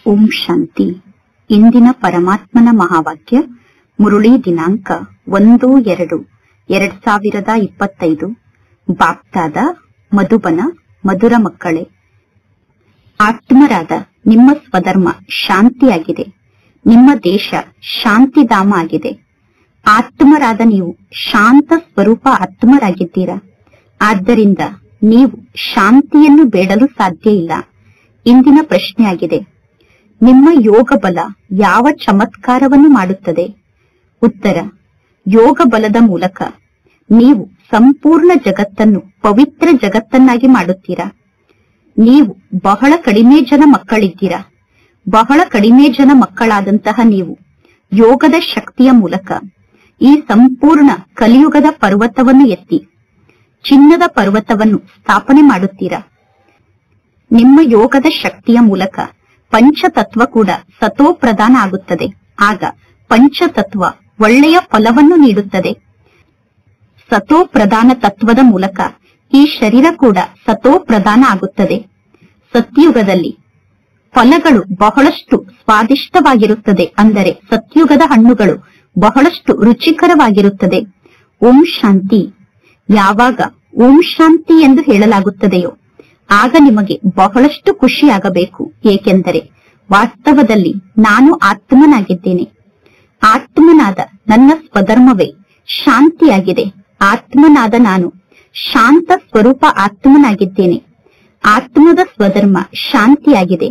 ಓಂ ಶಾಂತಿ. ಇಂದಿನ ಪರಮಾತ್ಮನ ಮಹಾವಾಕ್ಯ ಮುರುಳಿ ದಿನಾಂಕ 1-2-2025. ಬಾಪ್ತಾದ ಮಧುಬನ. ಮಧುರ ಮಕ್ಕಳೇ, ಆತ್ಮರಾದ ನಿಮ್ಮ ಸ್ವಧರ್ಮ ಶಾಂತಿಯಾಗಿದೆ. ನಿಮ್ಮ ದೇಶ ಶಾಂತಿಧಾಮ ಆಗಿದೆ. ಆತ್ಮರಾದ ನೀವು ಶಾಂತ ಸ್ವರೂಪ ಆತ್ಮರಾಗಿದ್ದೀರಾ. ಆದ್ದರಿಂದ ನೀವು ಶಾಂತಿಯನ್ನು ಬೇಡಲು ಸಾಧ್ಯ ಇಲ್ಲ. ಇಂದಿನ ಪ್ರಶ್ನೆಯಾಗಿದೆ, ನಿಮ್ಮ ಯೋಗ ಬಲ ಯಾವ ಚಮತ್ಕಾರವನ್ನು ಮಾಡುತ್ತದೆ? ಉತ್ತರ: ಯೋಗ ಬಲದ ಮೂಲಕ ನೀವು ಸಂಪೂರ್ಣ ಜಗತ್ತನ್ನು ಪವಿತ್ರ ಜಗತ್ತನ್ನಾಗಿ ಮಾಡುತ್ತೀರಾ. ನೀವು ಬಹಳ ಕಡಿಮೆ ಜನ ಮಕ್ಕಳಿದ್ದೀರಾ. ಬಹಳ ಕಡಿಮೆ ಜನ ಮಕ್ಕಳಾದಂತಹ ನೀವು ಯೋಗದ ಶಕ್ತಿಯ ಮೂಲಕ ಈ ಸಂಪೂರ್ಣ ಕಲಿಯುಗದ ಪರ್ವತವನ್ನು ಎತ್ತಿ ಚಿನ್ನದ ಪರ್ವತವನ್ನು ಸ್ಥಾಪನೆ ಮಾಡುತ್ತೀರಾ. ನಿಮ್ಮ ಯೋಗದ ಶಕ್ತಿಯ ಮೂಲಕ ಪಂಚತತ್ವ ಕೂಡ ಸತೋ ಪ್ರಧಾನ ಆಗುತ್ತದೆ. ಆಗ ಪಂಚತತ್ವ ಒಳ್ಳೆಯ ಫಲವನ್ನು ನೀಡುತ್ತದೆ. ಸತೋ ಪ್ರಧಾನ ತತ್ವದ ಮೂಲಕ ಈ ಶರೀರ ಕೂಡ ಸತೋ ಪ್ರಧಾನ ಆಗುತ್ತದೆ. ಸತ್ಯುಗದಲ್ಲಿ ಫಲಗಳು ಬಹಳಷ್ಟು ಸ್ವಾದಿಷ್ಟವಾಗಿರುತ್ತದೆ. ಅಂದರೆ ಸತ್ಯುಗದ ಹಣ್ಣುಗಳು ಬಹಳಷ್ಟು ರುಚಿಕರವಾಗಿರುತ್ತದೆ. ಓಂ ಶಾಂತಿ. ಯಾವಾಗ ಓಂ ಶಾಂತಿ ಎಂದು ಹೇಳಲಾಗುತ್ತದೆಯೋ ಆಗ ನಿಮಗೆ ಬಹಳಷ್ಟು ಖುಷಿಯಾಗಬೇಕು. ಏಕೆಂದರೆ ವಾಸ್ತವದಲ್ಲಿ ನಾನು ಆತ್ಮನಾಗಿದ್ದೇನೆ. ಆತ್ಮನಾದ ನನ್ನ ಸ್ವಧರ್ಮವೇ ಶಾಂತಿಯಾಗಿದೆ. ಆತ್ಮನಾದ ನಾನು ಶಾಂತ ಸ್ವರೂಪ ಆತ್ಮನಾಗಿದ್ದೇನೆ. ಆತ್ಮದ ಸ್ವಧರ್ಮ ಶಾಂತಿಯಾಗಿದೆ.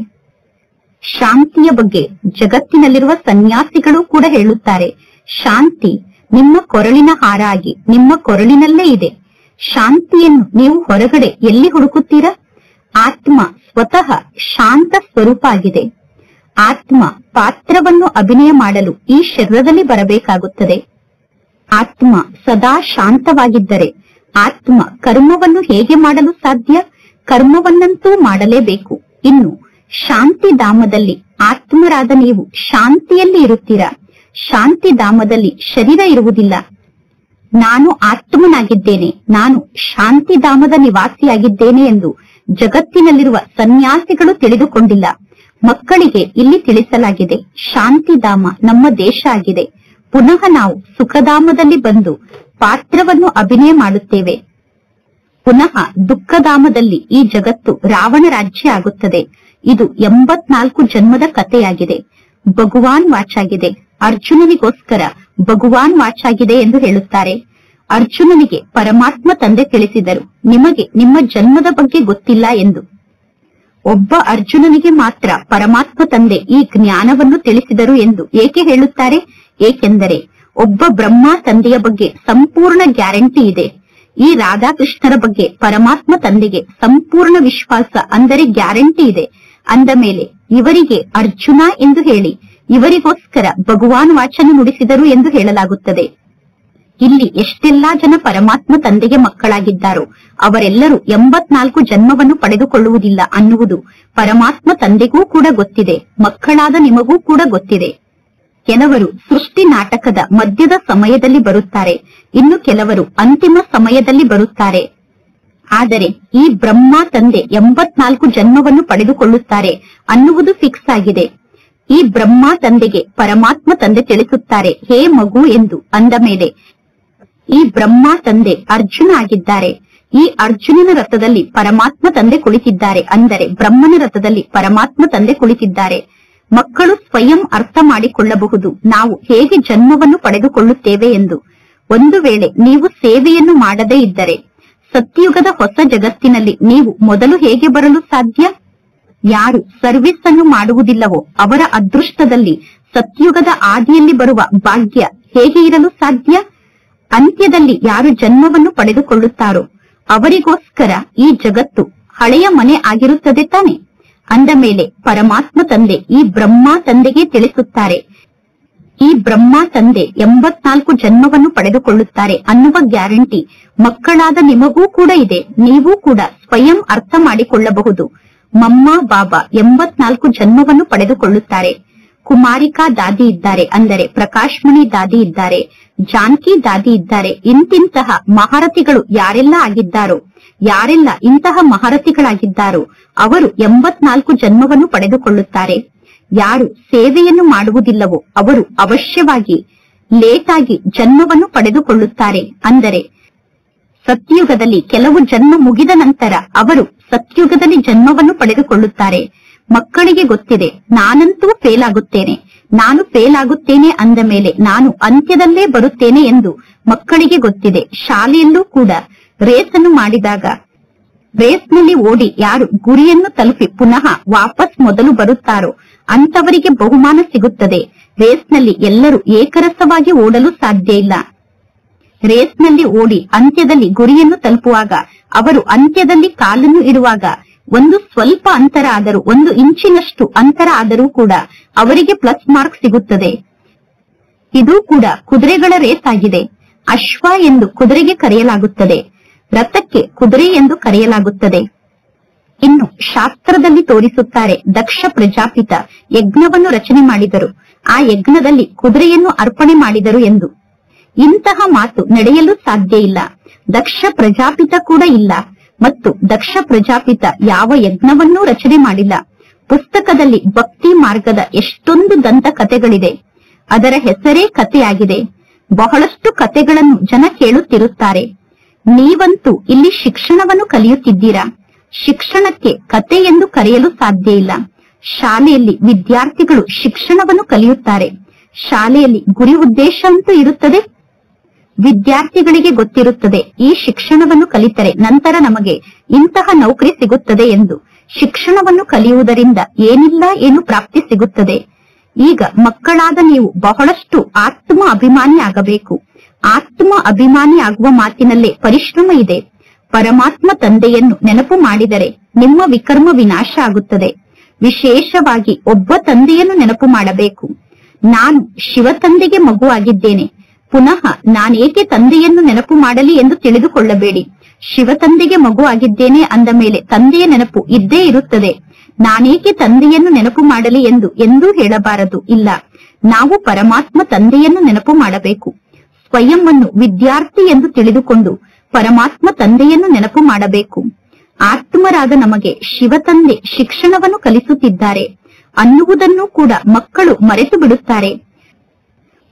ಶಾಂತಿಯ ಬಗ್ಗೆ ಜಗತ್ತಿನಲ್ಲಿರುವ ಸನ್ಯಾಸಿಗಳು ಕೂಡ ಹೇಳುತ್ತಾರೆ, ಶಾಂತಿ ನಿಮ್ಮ ಕೊರಳಿನ ಹಾರ ಆಗಿ ನಿಮ್ಮ ಕೊರಳಿನಲ್ಲೇ ಇದೆ. ಶಾಂತಿಯನ್ನು ನೀವು ಹೊರಗಡೆ ಎಲ್ಲಿ ಹುಡುಕುತ್ತೀರಾ? ಆತ್ಮ ಸ್ವತಃ ಶಾಂತ ಸ್ವರೂಪ ಆಗಿದೆ. ಆತ್ಮ ಪಾತ್ರವನ್ನು ಅಭಿನಯ ಮಾಡಲು ಈ ಶರೀರದಲ್ಲಿ ಬರಬೇಕಾಗುತ್ತದೆ. ಆತ್ಮ ಸದಾ ಶಾಂತವಾಗಿದ್ದರೆ ಆತ್ಮ ಕರ್ಮವನ್ನು ಹೇಗೆ ಮಾಡಲು ಸಾಧ್ಯ? ಕರ್ಮವನ್ನಂತೂ ಮಾಡಲೇಬೇಕು. ಇನ್ನು ಶಾಂತಿಧಾಮದಲ್ಲಿ ಆತ್ಮರಾದ ನೀವು ಶಾಂತಿಯಲ್ಲಿ ಇರುತ್ತೀರಾ. ಶಾಂತಿಧಾಮದಲ್ಲಿ ಶರೀರ ಇರುವುದಿಲ್ಲ. ನಾನು ಆತ್ಮನಾಗಿದ್ದೇನೆ, ನಾನು ಶಾಂತಿಧಾಮದ ನಿವಾಸಿಯಾಗಿದ್ದೇನೆ ಎಂದು ಜಗತ್ತಿನಲ್ಲಿರುವ ಸನ್ಯಾಸಿಗಳು ತಿಳಿದುಕೊಂಡಿಲ್ಲ. ಮಕ್ಕಳಿಗೆ ಇಲ್ಲಿ ತಿಳಿಸಲಾಗಿದೆ, ಶಾಂತಿಧಾಮ ನಮ್ಮ ದೇಶ ಆಗಿದೆ. ಪುನಃ ನಾವು ಸುಖಧಾಮದಲ್ಲಿ ಬಂದು ಪಾತ್ರವನ್ನು ಅಭಿನಯ ಮಾಡುತ್ತೇವೆ. ಪುನಃ ದುಃಖಧಾಮದಲ್ಲಿ ಈ ಜಗತ್ತು ರಾವಣ ರಾಜ್ಯ ಆಗುತ್ತದೆ. ಇದು 84 ಜನ್ಮದ ಕಥೆಯಾಗಿದೆ. ಭಗವಾನ್ ವಾಚಾಗಿದೆ. ಅರ್ಜುನನಿಗೋಸ್ಕರ ಭಗವಾನ್ ವಾಚಾಗಿದೆ ಎಂದು ಹೇಳುತ್ತಾರೆ. ಅರ್ಜುನನಿಗೆ ಪರಮಾತ್ಮ ತಂದೆ ತಿಳಿಸಿದರು, ನಿಮಗೆ ನಿಮ್ಮ ಜನ್ಮದ ಬಗ್ಗೆ ಗೊತ್ತಿಲ್ಲ ಎಂದು. ಒಬ್ಬ ಅರ್ಜುನನಿಗೆ ಮಾತ್ರ ಪರಮಾತ್ಮ ತಂದೆ ಈ ಜ್ಞಾನವನ್ನು ತಿಳಿಸಿದರು ಎಂದು ಏಕೆ ಹೇಳುತ್ತಾರೆ? ಏಕೆಂದರೆ ಒಬ್ಬ ಬ್ರಹ್ಮ ತಂದೆಯ ಬಗ್ಗೆ ಸಂಪೂರ್ಣ ಗ್ಯಾರಂಟಿ ಇದೆ. ಈ ರಾಧಾಕೃಷ್ಣರ ಬಗ್ಗೆ ಪರಮಾತ್ಮ ತಂದೆಗೆ ಸಂಪೂರ್ಣ ವಿಶ್ವಾಸ, ಅಂದರೆ ಗ್ಯಾರಂಟಿ ಇದೆ. ಅಂದ ಮೇಲೆ ಇವರಿಗೆ ಅರ್ಜುನ ಎಂದು ಹೇಳಿ ಇವರಿಗೋಸ್ಕರ ಭಗವಾನ್ ವಾಚನ ನುಡಿಸಿದರು ಎಂದು ಹೇಳಲಾಗುತ್ತದೆ. ಇಲ್ಲಿ ಎಷ್ಟೆಲ್ಲಾ ಜನ ಪರಮಾತ್ಮ ತಂದೆಗೆ ಮಕ್ಕಳಾಗಿದ್ದಾರೋ ಅವರೆಲ್ಲರೂ 84 ಜನ್ಮವನ್ನು ಪಡೆದುಕೊಳ್ಳುವುದಿಲ್ಲ ಅನ್ನುವುದು ಪರಮಾತ್ಮ ತಂದೆಗೂ ಕೂಡ ಗೊತ್ತಿದೆ. ಮಕ್ಕಳಾದ ನಿಮಗೂ ಕೂಡ ಗೊತ್ತಿದೆ. ಕೆಲವರು ಸೃಷ್ಟಿ ನಾಟಕದ ಮಧ್ಯದ ಸಮಯದಲ್ಲಿ ಬರುತ್ತಾರೆ, ಇನ್ನು ಕೆಲವರು ಅಂತಿಮ ಸಮಯದಲ್ಲಿ ಬರುತ್ತಾರೆ. ಆದರೆ ಈ ಬ್ರಹ್ಮ ತಂದೆ 84 ಜನ್ಮವನ್ನು ಪಡೆದುಕೊಳ್ಳುತ್ತಾರೆ ಅನ್ನುವುದು ಫಿಕ್ಸ್ ಆಗಿದೆ. ಈ ಬ್ರಹ್ಮ ತಂದೆಗೆ ಪರಮಾತ್ಮ ತಂದೆ ತಿಳಿಸುತ್ತಾರೆ, ಹೇ ಮಗು ಎಂದು. ಅಂದ ಮೇಲೆ ಈ ಬ್ರಹ್ಮ ತಂದೆ ಅರ್ಜುನ ಆಗಿದ್ದಾರೆ. ಈ ಅರ್ಜುನನ ರಥದಲ್ಲಿ ಪರಮಾತ್ಮ ತಂದೆ ಕುಳಿತಿದ್ದಾರೆ. ಅಂದರೆ ಬ್ರಹ್ಮನ ರಥದಲ್ಲಿ ಪರಮಾತ್ಮ ತಂದೆ ಕುಳಿತಿದ್ದಾರೆ. ಮಕ್ಕಳು ಸ್ವಯಂ ಅರ್ಥ ಮಾಡಿಕೊಳ್ಳಬಹುದು ನಾವು ಹೇಗೆ ಜನ್ಮವನ್ನು ಪಡೆದುಕೊಳ್ಳುತ್ತೇವೆ ಎಂದು. ಒಂದು ವೇಳೆ ನೀವು ಸೇವೆಯನ್ನು ಮಾಡದೇ ಇದ್ದರೆ ಸತ್ಯುಗದ ಹೊಸ ಜಗತ್ತಿನಲ್ಲಿ ನೀವು ಮೊದಲು ಹೇಗೆ ಬರಲು ಸಾಧ್ಯ? ಯಾರು ಸರ್ವಿಸ್ ಅನ್ನು ಮಾಡುವುದಿಲ್ಲವೋ ಅವರ ಅದೃಷ್ಟದಲ್ಲಿ ಸತ್ಯುಗದ ಆದಿಯಲ್ಲಿ ಬರುವ ಭಾಗ್ಯ ಹೇಗೆ ಇರಲು ಸಾಧ್ಯ? ಅಂತ್ಯದಲ್ಲಿ ಯಾರು ಜನ್ಮವನ್ನು ಪಡೆದುಕೊಳ್ಳುತ್ತಾರೋ ಅವರಿಗೋಸ್ಕರ ಈ ಜಗತ್ತು ಹಳೆಯ ಮನೆ ಆಗಿರುತ್ತದೆ ತಾನೆ. ಅಂದ ಮೇಲೆ ಪರಮಾತ್ಮ ತಂದೆ ಈ ಬ್ರಹ್ಮ ತಂದೆಗೆ ತಿಳಿಸುತ್ತಾರೆ, ಈ ಬ್ರಹ್ಮ ತಂದೆ 84 ಜನ್ಮವನ್ನು ಪಡೆದುಕೊಳ್ಳುತ್ತಾರೆ ಅನ್ನುವ ಗ್ಯಾರಂಟಿ ಮಕ್ಕಳಾದ ನಿಮಗೂ ಕೂಡ ಇದೆ. ನೀವು ಕೂಡ ಸ್ವಯಂ ಅರ್ಥ ಮಾಡಿಕೊಳ್ಳಬಹುದು. ಮಮ್ಮ ಬಾಬಾ 84 ಜನ್ಮವನ್ನು ಪಡೆದುಕೊಳ್ಳುತ್ತಾರೆ. ಕುಮಾರಿಕಾ ದಾದಿ ಇದ್ದಾರೆ, ಅಂದರೆ ಪ್ರಕಾಶ್ಮಣಿ ದಾದಿ ಇದ್ದಾರೆ, ಜಾನಕಿ ದಾದಿ ಇದ್ದಾರೆ. ಇಂತಿಂತಹ ಮಹಾರಥಿಗಳು ಯಾರೆಲ್ಲ ಆಗಿದ್ದಾರೋ, ಯಾರೆಲ್ಲ ಇಂತಹ ಮಹಾರಥಿಗಳಾಗಿದ್ದಾರೋ ಅವರು 84 ಜನ್ಮವನ್ನು ಪಡೆದುಕೊಳ್ಳುತ್ತಾರೆ. ಯಾರು ಸೇವೆಯನ್ನು ಮಾಡುವುದಿಲ್ಲವೋ ಅವರು ಅವಶ್ಯವಾಗಿ ಲೇಟ್ ಆಗಿ ಜನ್ಮವನ್ನು ಪಡೆದುಕೊಳ್ಳುತ್ತಾರೆ. ಅಂದರೆ ಸತ್ಯುಗದಲ್ಲಿ ಕೆಲವು ಜನ್ಮ ಮುಗಿದ ನಂತರ ಅವರು ಸತ್ಯುಗದಲ್ಲಿ ಜನ್ಮವನ್ನು ಪಡೆದುಕೊಳ್ಳುತ್ತಾರೆ. ಮಕ್ಕಳಿಗೆ ಗೊತ್ತಿದೆ, ನಾನಂತೂ ಫೇಲ್ ಆಗುತ್ತೇನೆ, ನಾನು ಫೇಲ್ ಆಗುತ್ತೇನೆ ಅಂದ ಮೇಲೆ ನಾನು ಅಂತ್ಯದಲ್ಲೇ ಬರುತ್ತೇನೆ ಎಂದು ಮಕ್ಕಳಿಗೆ ಗೊತ್ತಿದೆ. ಶಾಲೆಯಲ್ಲೂ ಕೂಡ ರೇಸನ್ನು ಮಾಡಿದಾಗ ರೇಸ್ನಲ್ಲಿ ಓಡಿ ಯಾರು ಗುರಿಯನ್ನು ತಲುಪಿ ಪುನಃ ವಾಪಸ್ ಮೊದಲು ಬರುತ್ತಾರೋ ಅಂತವರಿಗೆ ಬಹುಮಾನ ಸಿಗುತ್ತದೆ. ರೇಸ್ನಲ್ಲಿ ಎಲ್ಲರೂ ಏಕರಸವಾಗಿ ಓಡಲು ಸಾಧ್ಯ ಇಲ್ಲ. ರೇಸ್ನಲ್ಲಿ ಓಡಿ ಅಂತ್ಯದಲ್ಲಿ ಗುರಿಯನ್ನು ತಲುಪುವಾಗ ಅವರು ಅಂತ್ಯದಲ್ಲಿ ಕಾಲನ್ನು ಇಡುವಾಗ ಒಂದು ಸ್ವಲ್ಪ ಅಂತರ ಆದರೂ, 1 ಇಂಚಿನಷ್ಟು ಅಂತರ ಆದರೂ ಕೂಡ ಅವರಿಗೆ ಪ್ಲಸ್ ಮಾರ್ಕ್ ಸಿಗುತ್ತದೆ. ಇದು ಕೂಡ ಕುದುರೆಗಳ ರೇಸ್ ಆಗಿದೆ. ಅಶ್ವ ಎಂದು ಕುದುರೆಗೆ ಕರೆಯಲಾಗುತ್ತದೆ, ರಥಕ್ಕೆ ಕುದುರೆ ಎಂದು ಕರೆಯಲಾಗುತ್ತದೆ. ಇನ್ನು ಶಾಸ್ತ್ರದಲ್ಲಿ ತೋರಿಸುತ್ತಾರೆ, ದಕ್ಷ ಪ್ರಜಾಪಿತ ಯಜ್ಞವನ್ನು ರಚನೆ ಮಾಡಿದರು, ಆ ಯಜ್ಞದಲ್ಲಿ ಕುದುರೆಯನ್ನು ಅರ್ಪಣೆ ಮಾಡಿದರು ಎಂದು. ಇಂತಹ ಮಾತು ನಡೆಯಲು ಸಾಧ್ಯ ಇಲ್ಲ. ದಕ್ಷ ಪ್ರಜಾಪಿತ ಕೂಡ ಇಲ್ಲ ಮತ್ತು ದಕ್ಷ ಪ್ರಜಾಪಿತ ಯಾವ ಯಜ್ಞವನ್ನೂ ರಚನೆ ಮಾಡಿಲ್ಲ. ಪುಸ್ತಕದಲ್ಲಿ ಭಕ್ತಿ ಮಾರ್ಗದ ಎಷ್ಟೊಂದು ದಂತ ಕಥೆಗಳಿದೆ, ಅದರ ಹೆಸರೇ ಕಥೆಯಾಗಿದೆ. ಬಹಳಷ್ಟು ಕಥೆಗಳನ್ನು ಜನ ಕೇಳುತ್ತಿರುತ್ತಾರೆ. ನೀವಂತೂ ಇಲ್ಲಿ ಶಿಕ್ಷಣವನ್ನು ಕಲಿಯುತ್ತಿದ್ದೀರಾ. ಶಿಕ್ಷಣಕ್ಕೆ ಕತೆ ಎಂದು ಕರೆಯಲು ಸಾಧ್ಯ ಇಲ್ಲ. ಶಾಲೆಯಲ್ಲಿ ವಿದ್ಯಾರ್ಥಿಗಳು ಶಿಕ್ಷಣವನ್ನು ಕಲಿಯುತ್ತಾರೆ. ಶಾಲೆಯಲ್ಲಿ ಗುರಿ ಉದ್ದೇಶ ಅಂತೂ ಇರುತ್ತದೆ. ವಿದ್ಯಾರ್ಥಿಗಳಿಗೆ ಗೊತ್ತಿರುತ್ತದೆ, ಈ ಶಿಕ್ಷಣವನ್ನು ಕಲಿತರೆ ನಂತರ ನಮಗೆ ಇಂತಹ ನೌಕರಿ ಸಿಗುತ್ತದೆ ಎಂದು. ಶಿಕ್ಷಣವನ್ನು ಕಲಿಯುವುದರಿಂದ ಏನಿಲ್ಲ ಏನು ಪ್ರಾಪ್ತಿ ಸಿಗುತ್ತದೆ. ಈಗ ಮಕ್ಕಳಾದ ನೀವು ಬಹಳಷ್ಟು ಆತ್ಮ ಅಭಿಮಾನಿ ಆಗಬೇಕು. ಆತ್ಮ ಅಭಿಮಾನಿ ಆಗುವ ಮಾತಿನಲ್ಲೇ ಪರಿಶ್ರಮ ಇದೆ. ಪರಮಾತ್ಮ ತಂದೆಯನ್ನು ನೆನಪು ಮಾಡಿದರೆ ನಿಮ್ಮ ವಿಕರ್ಮ ವಿನಾಶ ಆಗುತ್ತದೆ. ವಿಶೇಷವಾಗಿ ಒಬ್ಬ ತಂದೆಯನ್ನು ನೆನಪು ಮಾಡಬೇಕು. ನಾನು ಶಿವ ತಂದೆಗೆ ಮಗು ಆಗಿದ್ದೇನೆ, ಪುನಃ ನಾನೇಕೆ ತಂದೆಯನ್ನು ನೆನಪು ಮಾಡಲಿ ಎಂದು ತಿಳಿದುಕೊಳ್ಳಬೇಡಿ. ಶಿವ ತಂದೆಗೆ ಮಗು ಆಗಿದ್ದೇನೆ ಅಂದ ಮೇಲೆ ತಂದೆಯ ನೆನಪು ಇದ್ದೇ ಇರುತ್ತದೆ. ನಾನೇಕೆ ತಂದೆಯನ್ನು ನೆನಪು ಮಾಡಲಿ ಎಂದು ಎಂದೂ ಹೇಳಬಾರದು. ಇಲ್ಲ, ನಾವು ಪರಮಾತ್ಮ ತಂದೆಯನ್ನು ನೆನಪು ಮಾಡಬೇಕು. ಸ್ವಯಂವನ್ನು ವಿದ್ಯಾರ್ಥಿ ಎಂದು ತಿಳಿದುಕೊಂಡು ಪರಮಾತ್ಮ ತಂದೆಯನ್ನು ನೆನಪು ಮಾಡಬೇಕು. ಆತ್ಮರಾದ ನಮಗೆ ಶಿವ ತಂದೆ ಶಿಕ್ಷಣವನ್ನು ಕಲಿಸುತ್ತಿದ್ದಾರೆ ಅನ್ನುವುದನ್ನು ಕೂಡ ಮಕ್ಕಳು ಮರೆತು ಬಿಡುತ್ತಾರೆ.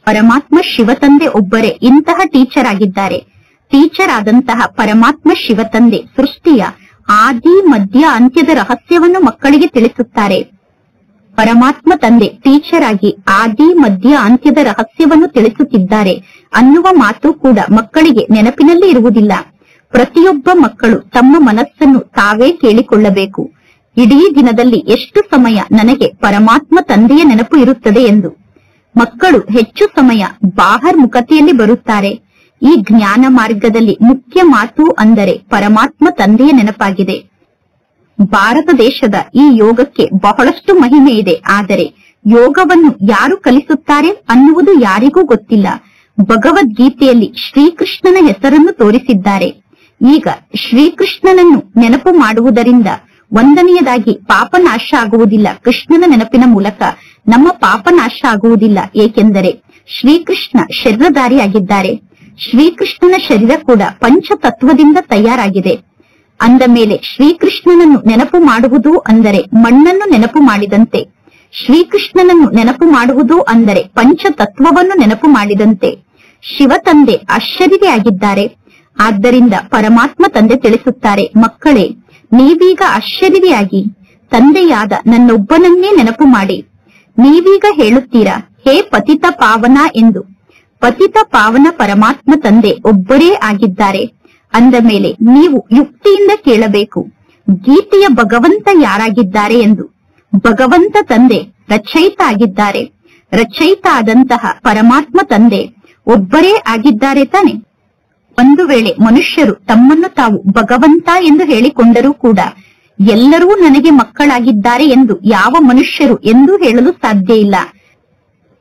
ಪರಮಾತ್ಮ ಶಿವ ತಂದೆ ಒಬ್ಬರೇ ಇಂತಹ ಟೀಚರ್ ಆಗಿದ್ದಾರೆ. ಟೀಚರ್ ಆದಂತಹ ಪರಮಾತ್ಮ ಶಿವ ತಂದೆ ಸೃಷ್ಟಿಯ ಆದಿ ಮಧ್ಯ ಅಂತ್ಯದ ರಹಸ್ಯವನ್ನು ಮಕ್ಕಳಿಗೆ ತಿಳಿಸುತ್ತಾರೆ. ಪರಮಾತ್ಮ ತಂದೆ ಟೀಚರ್ ಆಗಿ ಆದಿ ಮಧ್ಯ ಅಂತ್ಯದ ರಹಸ್ಯವನ್ನು ತಿಳಿಸುತ್ತಿದ್ದಾರೆ ಅನ್ನುವ ಮಾತು ಕೂಡ ಮಕ್ಕಳಿಗೆ ನೆನಪಿನಲ್ಲಿ ಇರುವುದಿಲ್ಲ. ಪ್ರತಿಯೊಬ್ಬ ಮಕ್ಕಳು ತಮ್ಮ ಮನಸ್ಸನ್ನು ತಾವೇ ಕೇಳಿಕೊಳ್ಳಬೇಕು, ಇಡೀ ದಿನದಲ್ಲಿ ಎಷ್ಟು ಸಮಯ ನನಗೆ ಪರಮಾತ್ಮ ತಂದೆಯ ನೆನಪು ಇರುತ್ತದೆ ಎಂದು. ಮಕ್ಕಳು ಹೆಚ್ಚು ಸಮಯ ಬಾಹರ್ ಮುಖತೆಯಲ್ಲಿ ಬರುತ್ತಾರೆ. ಈ ಜ್ಞಾನ ಮಾರ್ಗದಲ್ಲಿ ಮುಖ್ಯ ಮಾತು ಅಂದರೆ ಪರಮಾತ್ಮ ತಂದೆಯ ನೆನಪಾಗಿದೆ. ಭಾರತ ದೇಶದ ಈ ಯೋಗಕ್ಕೆ ಬಹಳಷ್ಟು ಮಹಿಮೆ ಇದೆ. ಆದರೆ ಯೋಗವನ್ನು ಯಾರು ಕಲಿಸುತ್ತಾರೆ ಅನ್ನುವುದು ಯಾರಿಗೂ ಗೊತ್ತಿಲ್ಲ. ಭಗವದ್ಗೀತೆಯಲ್ಲಿ ಶ್ರೀಕೃಷ್ಣನ ಹೆಸರನ್ನು ತೋರಿಸಿದ್ದಾರೆ. ಈಗ ಶ್ರೀಕೃಷ್ಣನನ್ನು ನೆನಪು ಮಾಡುವುದರಿಂದ ಒಂದನೆಯದಾಗಿ ಪಾಪ ನಾಶ ಆಗುವುದಿಲ್ಲ. ಕೃಷ್ಣನ ನೆನಪಿನ ಮೂಲಕ ನಮ್ಮ ಪಾಪ ನಾಶ ಆಗುವುದಿಲ್ಲ. ಏಕೆಂದರೆ ಶ್ರೀಕೃಷ್ಣ ಶರೀರಧಾರಿಯಾಗಿದ್ದಾರೆ. ಶ್ರೀಕೃಷ್ಣನ ಶರೀರ ಕೂಡ ಪಂಚತತ್ವದಿಂದ ತಯಾರಾಗಿದೆ. ಅಂದ ಮೇಲೆ ಶ್ರೀಕೃಷ್ಣನನ್ನು ನೆನಪು ಮಾಡುವುದು ಅಂದರೆ ಮಣ್ಣನ್ನು ನೆನಪು ಮಾಡಿದಂತೆ. ಶ್ರೀಕೃಷ್ಣನನ್ನು ನೆನಪು ಮಾಡುವುದು ಅಂದರೆ ಪಂಚತತ್ವವನ್ನು ನೆನಪು ಮಾಡಿದಂತೆ. ಶಿವ ತಂದೆ ಅಶರೀರಿಯಾಗಿದ್ದಾರೆ. ಆದ್ದರಿಂದ ಪರಮಾತ್ಮ ತಂದೆ ತಿಳಿಸುತ್ತಾರೆ, ಮಕ್ಕಳೇ, ನೀವೀಗ ಅಶರೀರಿಯಾಗಿ ತಂದೆಯಾದ ನನ್ನೊಬ್ಬನನ್ನೇ ನೆನಪು ಮಾಡಿ. ನೀವೀಗ ಹೇಳುತ್ತೀರಾ, ಹೇ ಪತಿತ ಪಾವನ ಎಂದು. ಪತಿತ ಪಾವನ ಪರಮಾತ್ಮ ತಂದೆ ಒಬ್ಬರೇ ಆಗಿದ್ದಾರೆ. ಅಂದ ಮೇಲೆ ನೀವು ಯುಕ್ತಿಯಿಂದ ಕೇಳಬೇಕು, ಗೀತೆಯ ಭಗವಂತ ಯಾರಾಗಿದ್ದಾರೆ ಎಂದು. ಭಗವಂತ ತಂದೆ ರಚಯಿತ ಆಗಿದ್ದಾರೆ. ರಚಯಿತ ಆದಂತಹ ಪರಮಾತ್ಮ ತಂದೆ ಒಬ್ಬರೇ ಆಗಿದ್ದಾರೆ ತಾನೆ. ಒಂದು ವೇಳೆ ಮನುಷ್ಯರು ತಮ್ಮನ್ನು ತಾವು ಭಗವಂತ ಎಂದು ಹೇಳಿಕೊಂಡರೂ ಕೂಡ ಎಲ್ಲರೂ ನನಗೆ ಮಕ್ಕಳಾಗಿದ್ದಾರೆ ಎಂದು ಯಾವ ಮನುಷ್ಯರು ಎಂದೂ ಹೇಳಲು ಸಾಧ್ಯ ಇಲ್ಲ.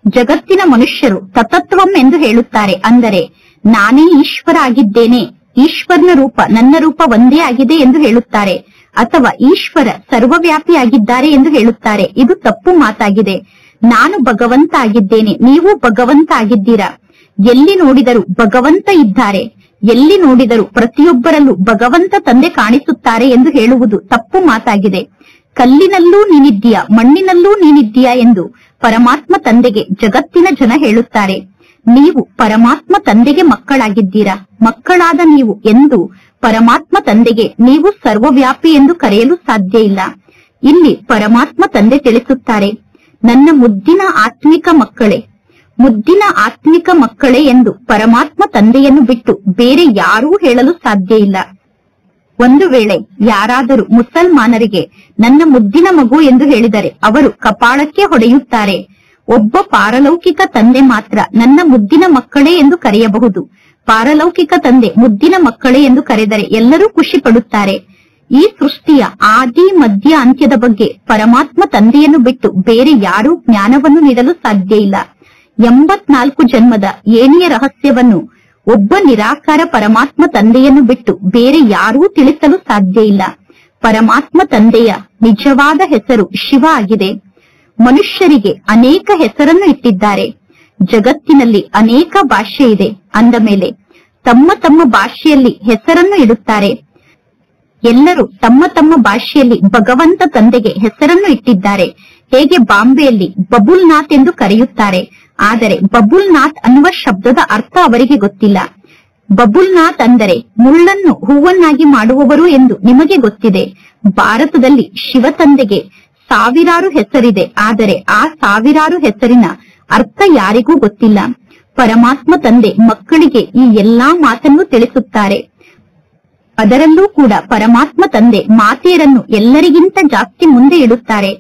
ಜಗತ್ತಿನ ಮನುಷ್ಯರು ತತತ್ವಂ ಎಂದು ಹೇಳುತ್ತಾರೆ. ಅಂದರೆ ನಾನೇ ಈಶ್ವರ ಆಗಿದ್ದೇನೆ, ಈಶ್ವರನ ರೂಪ ನನ್ನ ರೂಪ ಒಂದೇ ಆಗಿದೆ ಎಂದು ಹೇಳುತ್ತಾರೆ. ಅಥವಾ ಈಶ್ವರ ಸರ್ವವ್ಯಾಪಿಯಾಗಿದ್ದಾರೆ ಎಂದು ಹೇಳುತ್ತಾರೆ. ಇದು ತಪ್ಪು ಮಾತಾಗಿದೆ. ನಾನು ಭಗವಂತ ಆಗಿದ್ದೇನೆ, ನೀವು ಭಗವಂತ ಆಗಿದ್ದೀರಾ. ಎಲ್ಲಿ ನೋಡಿದರೂ ಭಗವಂತ ಇದ್ದಾರೆ, ಎಲ್ಲಿ ನೋಡಿದರೂ ಪ್ರತಿಯೊಬ್ಬರಲ್ಲೂ ಭಗವಂತ ತಂದೆ ಕಾಣಿಸುತ್ತಾರೆ ಎಂದು ಹೇಳುವುದು ತಪ್ಪು ಮಾತಾಗಿದೆ. ಕಲ್ಲಿನಲ್ಲೂ ನೀನಿದ್ದೀಯಾ, ಮಣ್ಣಿನಲ್ಲೂ ನೀನಿದ್ದೀಯಾ ಎಂದು ಪರಮಾತ್ಮ ತಂದೆಗೆ ಜಗತ್ತಿನ ಜನ ಹೇಳುತ್ತಾರೆ. ನೀವು ಪರಮಾತ್ಮ ತಂದೆಗೆ ಮಕ್ಕಳಾಗಿದ್ದೀರಾ. ಮಕ್ಕಳಾದ ನೀವು ಎಂದು ಪರಮಾತ್ಮ ತಂದೆಗೆ ನೀವು ಸರ್ವವ್ಯಾಪಿ ಎಂದು ಕರೆಯಲು ಸಾಧ್ಯ ಇಲ್ಲ. ಇಲ್ಲಿ ಪರಮಾತ್ಮ ತಂದೆ ತಿಳಿಸುತ್ತಾರೆ, ನನ್ನ ಮುದ್ದಿನ ಆತ್ಮಿಕ ಮಕ್ಕಳೇ, ಮುದ್ದಿನ ಆತ್ಮಿಕ ಮಕ್ಕಳೇ ಎಂದು ಪರಮಾತ್ಮ ತಂದೆಯನ್ನು ಬಿಟ್ಟು ಬೇರೆ ಯಾರೂ ಹೇಳಲು ಸಾಧ್ಯ ಇಲ್ಲ. ಒಂದು ವೇಳೆ ಯಾರಾದರೂ ಮುಸಲ್ಮಾನರಿಗೆ ನನ್ನ ಮುದ್ದಿನ ಮಗು ಎಂದು ಹೇಳಿದರೆ ಅವರು ಕಪಾಳಕ್ಕೆ ಹೊಡೆಯುತ್ತಾರೆ. ಒಬ್ಬ ಪಾರಲೌಕಿಕ ತಂದೆ ಮಾತ್ರ ನನ್ನ ಮುದ್ದಿನ ಮಕ್ಕಳೇ ಎಂದು ಕರೆಯಬಹುದು. ಪಾರಲೌಕಿಕ ತಂದೆ ಮುದ್ದಿನ ಮಕ್ಕಳೇ ಎಂದು ಕರೆದರೆ ಎಲ್ಲರೂ ಖುಷಿ ಪಡುತ್ತಾರೆ. ಈ ಸೃಷ್ಟಿಯ ಆದಿ ಮಧ್ಯ ಅಂತ್ಯದ ಬಗ್ಗೆ ಪರಮಾತ್ಮ ತಂದೆಯನ್ನು ಬಿಟ್ಟು ಬೇರೆ ಯಾರೂ ಜ್ಞಾನವನ್ನು ನೀಡಲು ಸಾಧ್ಯ ಇಲ್ಲ. 84 ಜನ್ಮದ ಏಣಿಯ ರಹಸ್ಯವನ್ನು ಒಬ್ಬ ನಿರಾಕಾರ ಪರಮಾತ್ಮ ತಂದೆಯನ್ನು ಬಿಟ್ಟು ಬೇರೆ ಯಾರೂ ತಿಳಿಸಲು ಸಾಧ್ಯ ಇಲ್ಲ. ಪರಮಾತ್ಮ ತಂದೆಯ ನಿಜವಾದ ಹೆಸರು ಶಿವ ಆಗಿದೆ. ಮನುಷ್ಯರಿಗೆ ಅನೇಕ ಹೆಸರನ್ನು ಇಟ್ಟಿದ್ದಾರೆ. ಜಗತ್ತಿನಲ್ಲಿ ಅನೇಕ ಭಾಷೆ ಇದೆ. ಅಂದ ಮೇಲೆ ತಮ್ಮ ತಮ್ಮ ಭಾಷೆಯಲ್ಲಿ ಹೆಸರನ್ನು ಇಡುತ್ತಾರೆ. ಎಲ್ಲರೂ ತಮ್ಮ ತಮ್ಮ ಭಾಷೆಯಲ್ಲಿ ಭಗವಂತ ತಂದೆಗೆ ಹೆಸರನ್ನು ಇಟ್ಟಿದ್ದಾರೆ. ಹೇಗೆ ಬಾಂಬೆಯಲ್ಲಿ ಬಬುಲ್ ನಾಥ್ ಎಂದು ಕರೆಯುತ್ತಾರೆ, ಆದರೆ ಬಬುಲ್ ನಾಥ್ ಅನ್ನುವ ಶಬ್ದದ ಅರ್ಥ ಅವರಿಗೆ ಗೊತ್ತಿಲ್ಲ. ಬಬುಲ್ ನಾಥ್ ಅಂದರೆ ಮುಳ್ಳನ್ನು ಹೂವನ್ನಾಗಿ ಮಾಡುವವರು ಎಂದು ನಿಮಗೆ ಗೊತ್ತಿದೆ. ಭಾರತದಲ್ಲಿ ಶಿವ ತಂದೆಗೆ ಸಾವಿರಾರು ಹೆಸರಿದೆ, ಆದರೆ ಆ ಸಾವಿರಾರು ಹೆಸರಿನ ಅರ್ಥ ಯಾರಿಗೂ ಗೊತ್ತಿಲ್ಲ. ಪರಮಾತ್ಮ ತಂದೆ ಮಕ್ಕಳಿಗೆ ಈ ಎಲ್ಲಾ ಮಾತನ್ನು ತಿಳಿಸುತ್ತಾರೆ. ಅದರಲ್ಲೂ ಕೂಡ ಪರಮಾತ್ಮ ತಂದೆ ಮಾತೆಯರನ್ನು ಎಲ್ಲರಿಗಿಂತ ಜಾಸ್ತಿ ಮುಂದೆ ಇಡುತ್ತಾರೆ.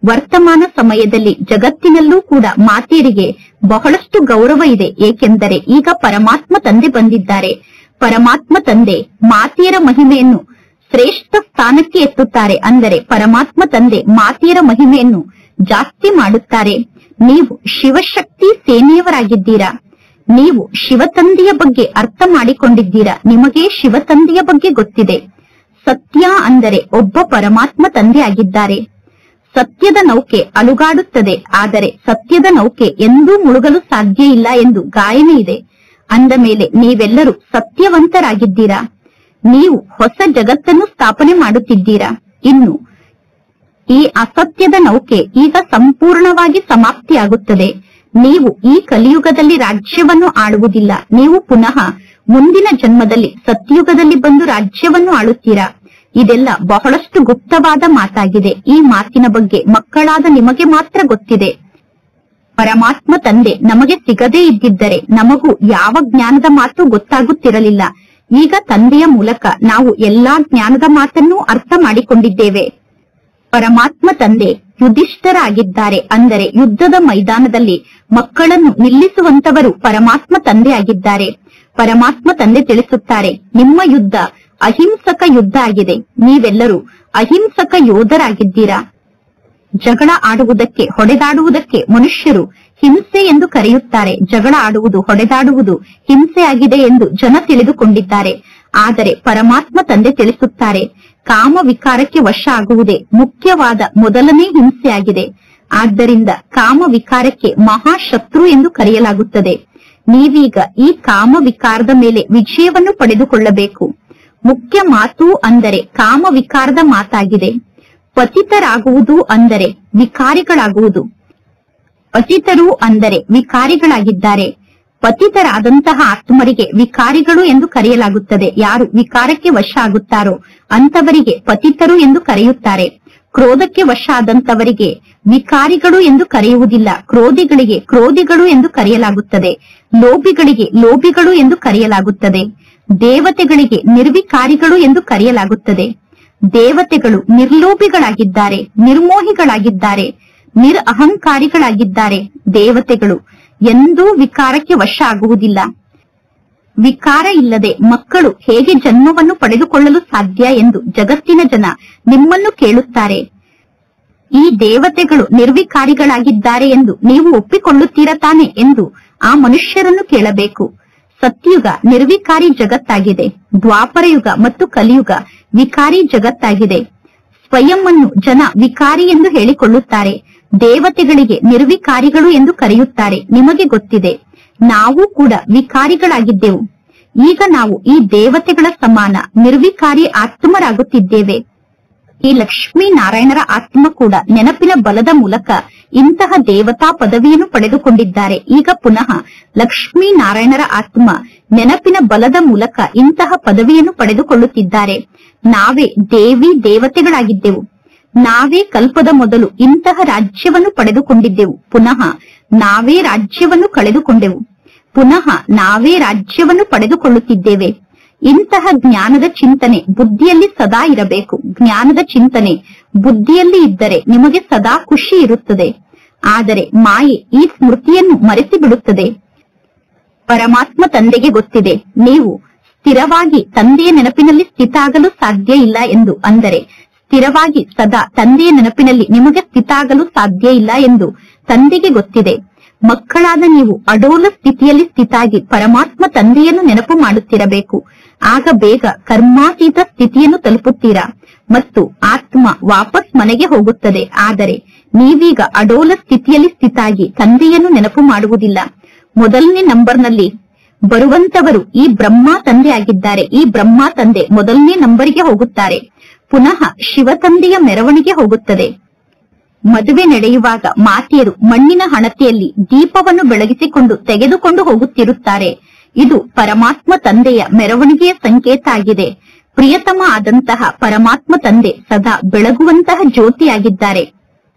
ವರ್ತಮಾನ ಸಮಯದಲ್ಲಿ ಜಗತ್ತಿನಲ್ಲೂ ಕೂಡ ಮಾತೆಯರಿಗೆ ಬಹಳಷ್ಟು ಗೌರವ ಇದೆ. ಏಕೆಂದರೆ ಈಗ ಪರಮಾತ್ಮ ತಂದೆ ಬಂದಿದ್ದಾರೆ. ಪರಮಾತ್ಮ ತಂದೆ ಮಾತೆಯರ ಮಹಿಮೆಯನ್ನು ಶ್ರೇಷ್ಠ ಸ್ಥಾನಕ್ಕೆ ಎತ್ತುತ್ತಾರೆ. ಅಂದರೆ ಪರಮಾತ್ಮ ತಂದೆ ಮಾತೆಯರ ಮಹಿಮೆಯನ್ನು ಜಾಸ್ತಿ ಮಾಡುತ್ತಾರೆ. ನೀವು ಶಿವಶಕ್ತಿ ಸೇನೆಯವರಾಗಿದ್ದೀರಾ. ನೀವು ಶಿವತಂದೆಯ ಬಗ್ಗೆ ಅರ್ಥ ಮಾಡಿಕೊಂಡಿದ್ದೀರಾ. ನಿಮಗೆ ಶಿವತಂದೆಯ ಬಗ್ಗೆ ಗೊತ್ತಿದೆ. ಸತ್ಯ ಅಂದರೆ ಒಬ್ಬ ಪರಮಾತ್ಮ ತಂದೆ ಆಗಿದ್ದಾರೆ. ಸತ್ಯದ ನೌಕೆ ಅಲುಗಾಡುತ್ತದೆ, ಆದರೆ ಸತ್ಯದ ನೌಕೆ ಎಂದೂ ಮುಳುಗಲು ಸಾಧ್ಯ ಇಲ್ಲ ಎಂದು ಗಾಯನ ಇದೆ. ಅಂದ ಮೇಲೆ ನೀವೆಲ್ಲರೂ ಸತ್ಯವಂತರಾಗಿದ್ದೀರಾ. ನೀವು ಹೊಸ ಜಗತ್ತನ್ನು ಸ್ಥಾಪನೆ ಮಾಡುತ್ತಿದ್ದೀರಾ. ಇನ್ನು ಈ ಅಸತ್ಯದ ನೌಕೆ ಈಗ ಸಂಪೂರ್ಣವಾಗಿ ಸಮಾಪ್ತಿಯಾಗುತ್ತದೆ. ನೀವು ಈ ಕಲಿಯುಗದಲ್ಲಿ ರಾಜ್ಯವನ್ನು ಆಳುವುದಿಲ್ಲ. ನೀವು ಪುನಃ ಮುಂದಿನ ಜನ್ಮದಲ್ಲಿ ಸತ್ಯುಗದಲ್ಲಿ ಬಂದು ರಾಜ್ಯವನ್ನು ಆಳುತ್ತೀರಾ. ಇದೆಲ್ಲ ಬಹಳಷ್ಟು ಗುಪ್ತವಾದ ಮಾತಾಗಿದೆ. ಈ ಮಾತಿನ ಬಗ್ಗೆ ಮಕ್ಕಳಾದ ನಿಮಗೆ ಮಾತ್ರ ಗೊತ್ತಿದೆ. ಪರಮಾತ್ಮ ತಂದೆ ನಮಗೆ ಸಿಗದೇ ಇದ್ದಿದ್ದರೆ ನಮಗೂ ಯಾವ ಜ್ಞಾನದ ಮಾತು ಗೊತ್ತಾಗುತ್ತಿರಲಿಲ್ಲ. ಈಗ ತಂದೆಯ ಮೂಲಕ ನಾವು ಎಲ್ಲಾ ಜ್ಞಾನದ ಮಾತನ್ನೂ ಅರ್ಥ ಮಾಡಿಕೊಂಡಿದ್ದೇವೆ. ಪರಮಾತ್ಮ ತಂದೆ ಯುಧಿಷ್ಠರಾಗಿದ್ದಾರೆ. ಅಂದರೆ ಯುದ್ಧದ ಮೈದಾನದಲ್ಲಿ ಮಕ್ಕಳನ್ನು ನಿಲ್ಲಿಸುವಂತವರು ಪರಮಾತ್ಮ ತಂದೆ ಆಗಿದ್ದಾರೆ. ಪರಮಾತ್ಮ ತಂದೆ ತಿಳಿಸುತ್ತಾರೆ, ನಿಮ್ಮ ಯುದ್ಧ ಅಹಿಂಸಕ ಯುದ್ಧ ಆಗಿದೆ. ನೀವೆಲ್ಲರೂ ಅಹಿಂಸಕ ಯೋಧರಾಗಿದ್ದೀರಾ. ಜಗಳ ಆಡುವುದಕ್ಕೆ, ಹೊಡೆದಾಡುವುದಕ್ಕೆ ಮನುಷ್ಯರು ಹಿಂಸೆ ಎಂದು ಕರೆಯುತ್ತಾರೆ. ಜಗಳ ಆಡುವುದು, ಹೊಡೆದಾಡುವುದು ಹಿಂಸೆಯಾಗಿದೆ ಎಂದು ಜನ ತಿಳಿದುಕೊಂಡಿದ್ದಾರೆ. ಆದರೆ ಪರಮಾತ್ಮ ತಂದೆ ತಿಳಿಸುತ್ತಾರೆ, ಕಾಮ ವಿಕಾರಕ್ಕೆ ವಶ ಆಗುವುದೇ ಮುಖ್ಯವಾದ ಮೊದಲನೇ ಹಿಂಸೆಯಾಗಿದೆ. ಆದ್ದರಿಂದ ಕಾಮ ವಿಕಾರಕ್ಕೆ ಮಹಾಶತ್ರು ಎಂದು ಕರೆಯಲಾಗುತ್ತದೆ. ನೀವೀಗ ಈ ಕಾಮ ವಿಕಾರದ ಮೇಲೆ ವಿಜಯವನ್ನು ಪಡೆದುಕೊಳ್ಳಬೇಕು. ಮುಖ್ಯ ಮಾತು ಅಂದರೆ ಕಾಮ ವಿಕಾರದ ಮಾತಾಗಿದೆ. ಪತಿತರಾಗುವುದು ಅಂದರೆ ವಿಕಾರಿಗಳಾಗುವುದು. ಪತಿತರು ಅಂದರೆ ವಿಕಾರಿಗಳಾಗಿದ್ದಾರೆ. ಪತಿತರಾದಂತಹ ಆತ್ಮರಿಗೆ ವಿಕಾರಿಗಳು ಎಂದು ಕರೆಯಲಾಗುತ್ತದೆ. ಯಾರು ವಿಕಾರಕ್ಕೆ ವಶ ಆಗುತ್ತಾರೋ ಅಂತವರಿಗೆ ಪತಿತರು ಎಂದು ಕರೆಯುತ್ತಾರೆ. ಕ್ರೋಧಕ್ಕೆ ವಶ ಆದಂತವರಿಗೆ ವಿಕಾರಿಗಳು ಎಂದು ಕರೆಯುವುದಿಲ್ಲ. ಕ್ರೋಧಿಗಳಿಗೆ ಕ್ರೋಧಿಗಳು ಎಂದು ಕರೆಯಲಾಗುತ್ತದೆ. ಲೋಭಿಗಳಿಗೆ ಲೋಭಿಗಳು ಎಂದು ಕರೆಯಲಾಗುತ್ತದೆ. ದೇವತೆಗಳಿಗೆ ನಿರ್ವಿಕಾರಿಗಳು ಎಂದು ಕರೆಯಲಾಗುತ್ತದೆ. ದೇವತೆಗಳು ನಿರ್ಲೋಭಿಗಳಾಗಿದ್ದಾರೆ, ನಿರ್ಮೋಹಿಗಳಾಗಿದ್ದಾರೆ, ಅಹಂಕಾರಿಗಳಾಗಿದ್ದಾರೆ. ದೇವತೆಗಳು ಎಂದೂ ವಿಕಾರಕ್ಕೆ ವಶ ಆಗುವುದಿಲ್ಲ. ವಿಕಾರ ಇಲ್ಲದೆ ಮಕ್ಕಳು ಹೇಗೆ ಜನ್ಮವನ್ನು ಪಡೆದುಕೊಳ್ಳಲು ಸಾಧ್ಯ ಎಂದು ಜಗತ್ತಿನ ಜನ ನಿಮ್ಮನ್ನು ಕೇಳುತ್ತಾರೆ. ಈ ದೇವತೆಗಳು ನಿರ್ವಿಕಾರಿಗಳಾಗಿದ್ದಾರೆ ಎಂದು ನೀವು ಒಪ್ಪಿಕೊಳ್ಳುತ್ತೀರಾ ತಾನೆ ಎಂದು ಆ ಮನುಷ್ಯರನ್ನು ಕೇಳಬೇಕು. ಸತ್ಯುಗ ನಿರ್ವಿಕಾರಿ ಜಗತ್ತಾಗಿದೆ. ದ್ವಾಪರ ಯುಗ ಮತ್ತು ಕಲಿಯುಗ ವಿಕಾರಿ ಜಗತ್ತಾಗಿದೆ. ಸ್ವಯಂ ಅನ್ನು ಜನ ವಿಕಾರಿ ಎಂದು ಹೇಳಿಕೊಳ್ಳುತ್ತಾರೆ. ದೇವತೆಗಳಿಗೆ ನಿರ್ವಿಕಾರಿಗಳು ಎಂದು ಕರೆಯುತ್ತಾರೆ. ನಿಮಗೆ ಗೊತ್ತಿದೆ, ನಾವು ಕೂಡ ವಿಕಾರಿಗಳಾಗಿದ್ದೆವು. ಈಗ ನಾವು ಈ ದೇವತೆಗಳ ಸಮಾನ ನಿರ್ವಿಕಾರಿ ಆತ್ಮರಾಗುತ್ತಿದ್ದೇವೆ. ಈ ಲಕ್ಷ್ಮೀ ನಾರಾಯಣರ ಆತ್ಮ ಕೂಡ ನೆನಪಿನ ಬಲದ ಮೂಲಕ ಇಂತಹ ದೇವತಾ ಪದವಿಯನ್ನು ಪಡೆದುಕೊಂಡಿದ್ದಾರೆ. ಈಗ ಪುನಃ ಲಕ್ಷ್ಮೀ ನಾರಾಯಣರ ಆತ್ಮ ನೆನಪಿನ ಬಲದ ಮೂಲಕ ಇಂತಹ ಪದವಿಯನ್ನು ಪಡೆದುಕೊಳ್ಳುತ್ತಿದ್ದಾರೆ. ನಾವೇ ದೇವಿ ದೇವತೆಗಳಾಗಿದ್ದೆವು. ನಾವೇ ಕಲ್ಪದ ಮೊದಲು ಇಂತಹ ರಾಜ್ಯವನ್ನು ಪಡೆದುಕೊಂಡಿದ್ದೆವು. ಪುನಃ ನಾವೇ ರಾಜ್ಯವನ್ನು ಕಳೆದುಕೊಂಡೆವು. ಪುನಃ ನಾವೇ ರಾಜ್ಯವನ್ನು ಪಡೆದುಕೊಳ್ಳುತ್ತಿದ್ದೇವೆ. ಇಂತಹ ಜ್ಞಾನದ ಚಿಂತನೆ ಬುದ್ಧಿಯಲ್ಲಿ ಸದಾ ಇರಬೇಕು. ಜ್ಞಾನದ ಚಿಂತನೆ ಬುದ್ಧಿಯಲ್ಲಿ ಇದ್ದರೆ ನಿಮಗೆ ಸದಾ ಖುಷಿ ಇರುತ್ತದೆ. ಆದರೆ ಮಾಯೆ ಈ ಸ್ಮೃತಿಯನ್ನು ಮರೆಸಿ ಬಿಡುತ್ತದೆ. ಪರಮಾತ್ಮ ತಂದೆಗೆ ಗೊತ್ತಿದೆ, ನೀವು ಸ್ಥಿರವಾಗಿ ತಂದೆಯ ನೆನಪಿನಲ್ಲಿ ಸ್ಥಿತ ಆಗಲು ಸಾಧ್ಯ ಇಲ್ಲ ಎಂದು. ಅಂದರೆ ಸ್ಥಿರವಾಗಿ ಸದಾ ತಂದೆಯ ನೆನಪಿನಲ್ಲಿ ನಿಮಗೆ ಸ್ಥಿತ ಆಗಲು ಸಾಧ್ಯ ಇಲ್ಲ ಎಂದು ತಂದೆಗೆ ಗೊತ್ತಿದೆ. ಮಕ್ಕಳಾದ ನೀವು ಅಡೋಲ ಸ್ಥಿತಿಯಲ್ಲಿ ಸ್ಥಿತಾಗಿ ಪರಮಾತ್ಮ ತಂದೆಯನ್ನು ನೆನಪು ಮಾಡುತ್ತಿರಬೇಕು. ಆಗ ಬೇಗ ಕರ್ಮಾತೀತ ಸ್ಥಿತಿಯನ್ನು ತಲುಪುತ್ತೀರಾ ಮತ್ತು ಆತ್ಮ ವಾಪಸ್ ಮನೆಗೆ ಹೋಗುತ್ತದೆ. ಆದರೆ ನೀವೀಗ ಅಡೋಲ ಸ್ಥಿತಿಯಲ್ಲಿ ಸ್ಥಿತಾಗಿ ತಂದೆಯನ್ನು ನೆನಪು ಮಾಡುವುದಿಲ್ಲ. ಮೊದಲನೇ ನಂಬರ್ನಲ್ಲಿ ಬರುವಂತವರು ಈ ಬ್ರಹ್ಮ ತಂದೆ ಆಗಿದ್ದಾರೆ. ಈ ಬ್ರಹ್ಮ ತಂದೆ ಮೊದಲನೇ ನಂಬರಿಗೆ ಹೋಗುತ್ತಾರೆ. ಪುನಃ ಶಿವ ತಂದೆಯ ಮೆರವಣಿಗೆ ಹೋಗುತ್ತದೆ. ಮದುವೆ ನಡೆಯುವಾಗ ಮಾತೆಯರು ಮಣ್ಣಿನ ಹಣತೆಯಲ್ಲಿ ದೀಪವನ್ನು ಬೆಳಗಿಸಿಕೊಂಡು ತೆಗೆದುಕೊಂಡು ಹೋಗುತ್ತಿರುತ್ತಾರೆ. ಇದು ಪರಮಾತ್ಮ ತಂದೆಯ ಮೆರವಣಿಗೆಯ ಸಂಕೇತ ಆಗಿದೆ. ಪ್ರಿಯತಮ ಆದಂತಹ ಪರಮಾತ್ಮ ತಂದೆ ಸದಾ ಬೆಳಗುವಂತಹ ಜ್ಯೋತಿಯಾಗಿದ್ದಾರೆ.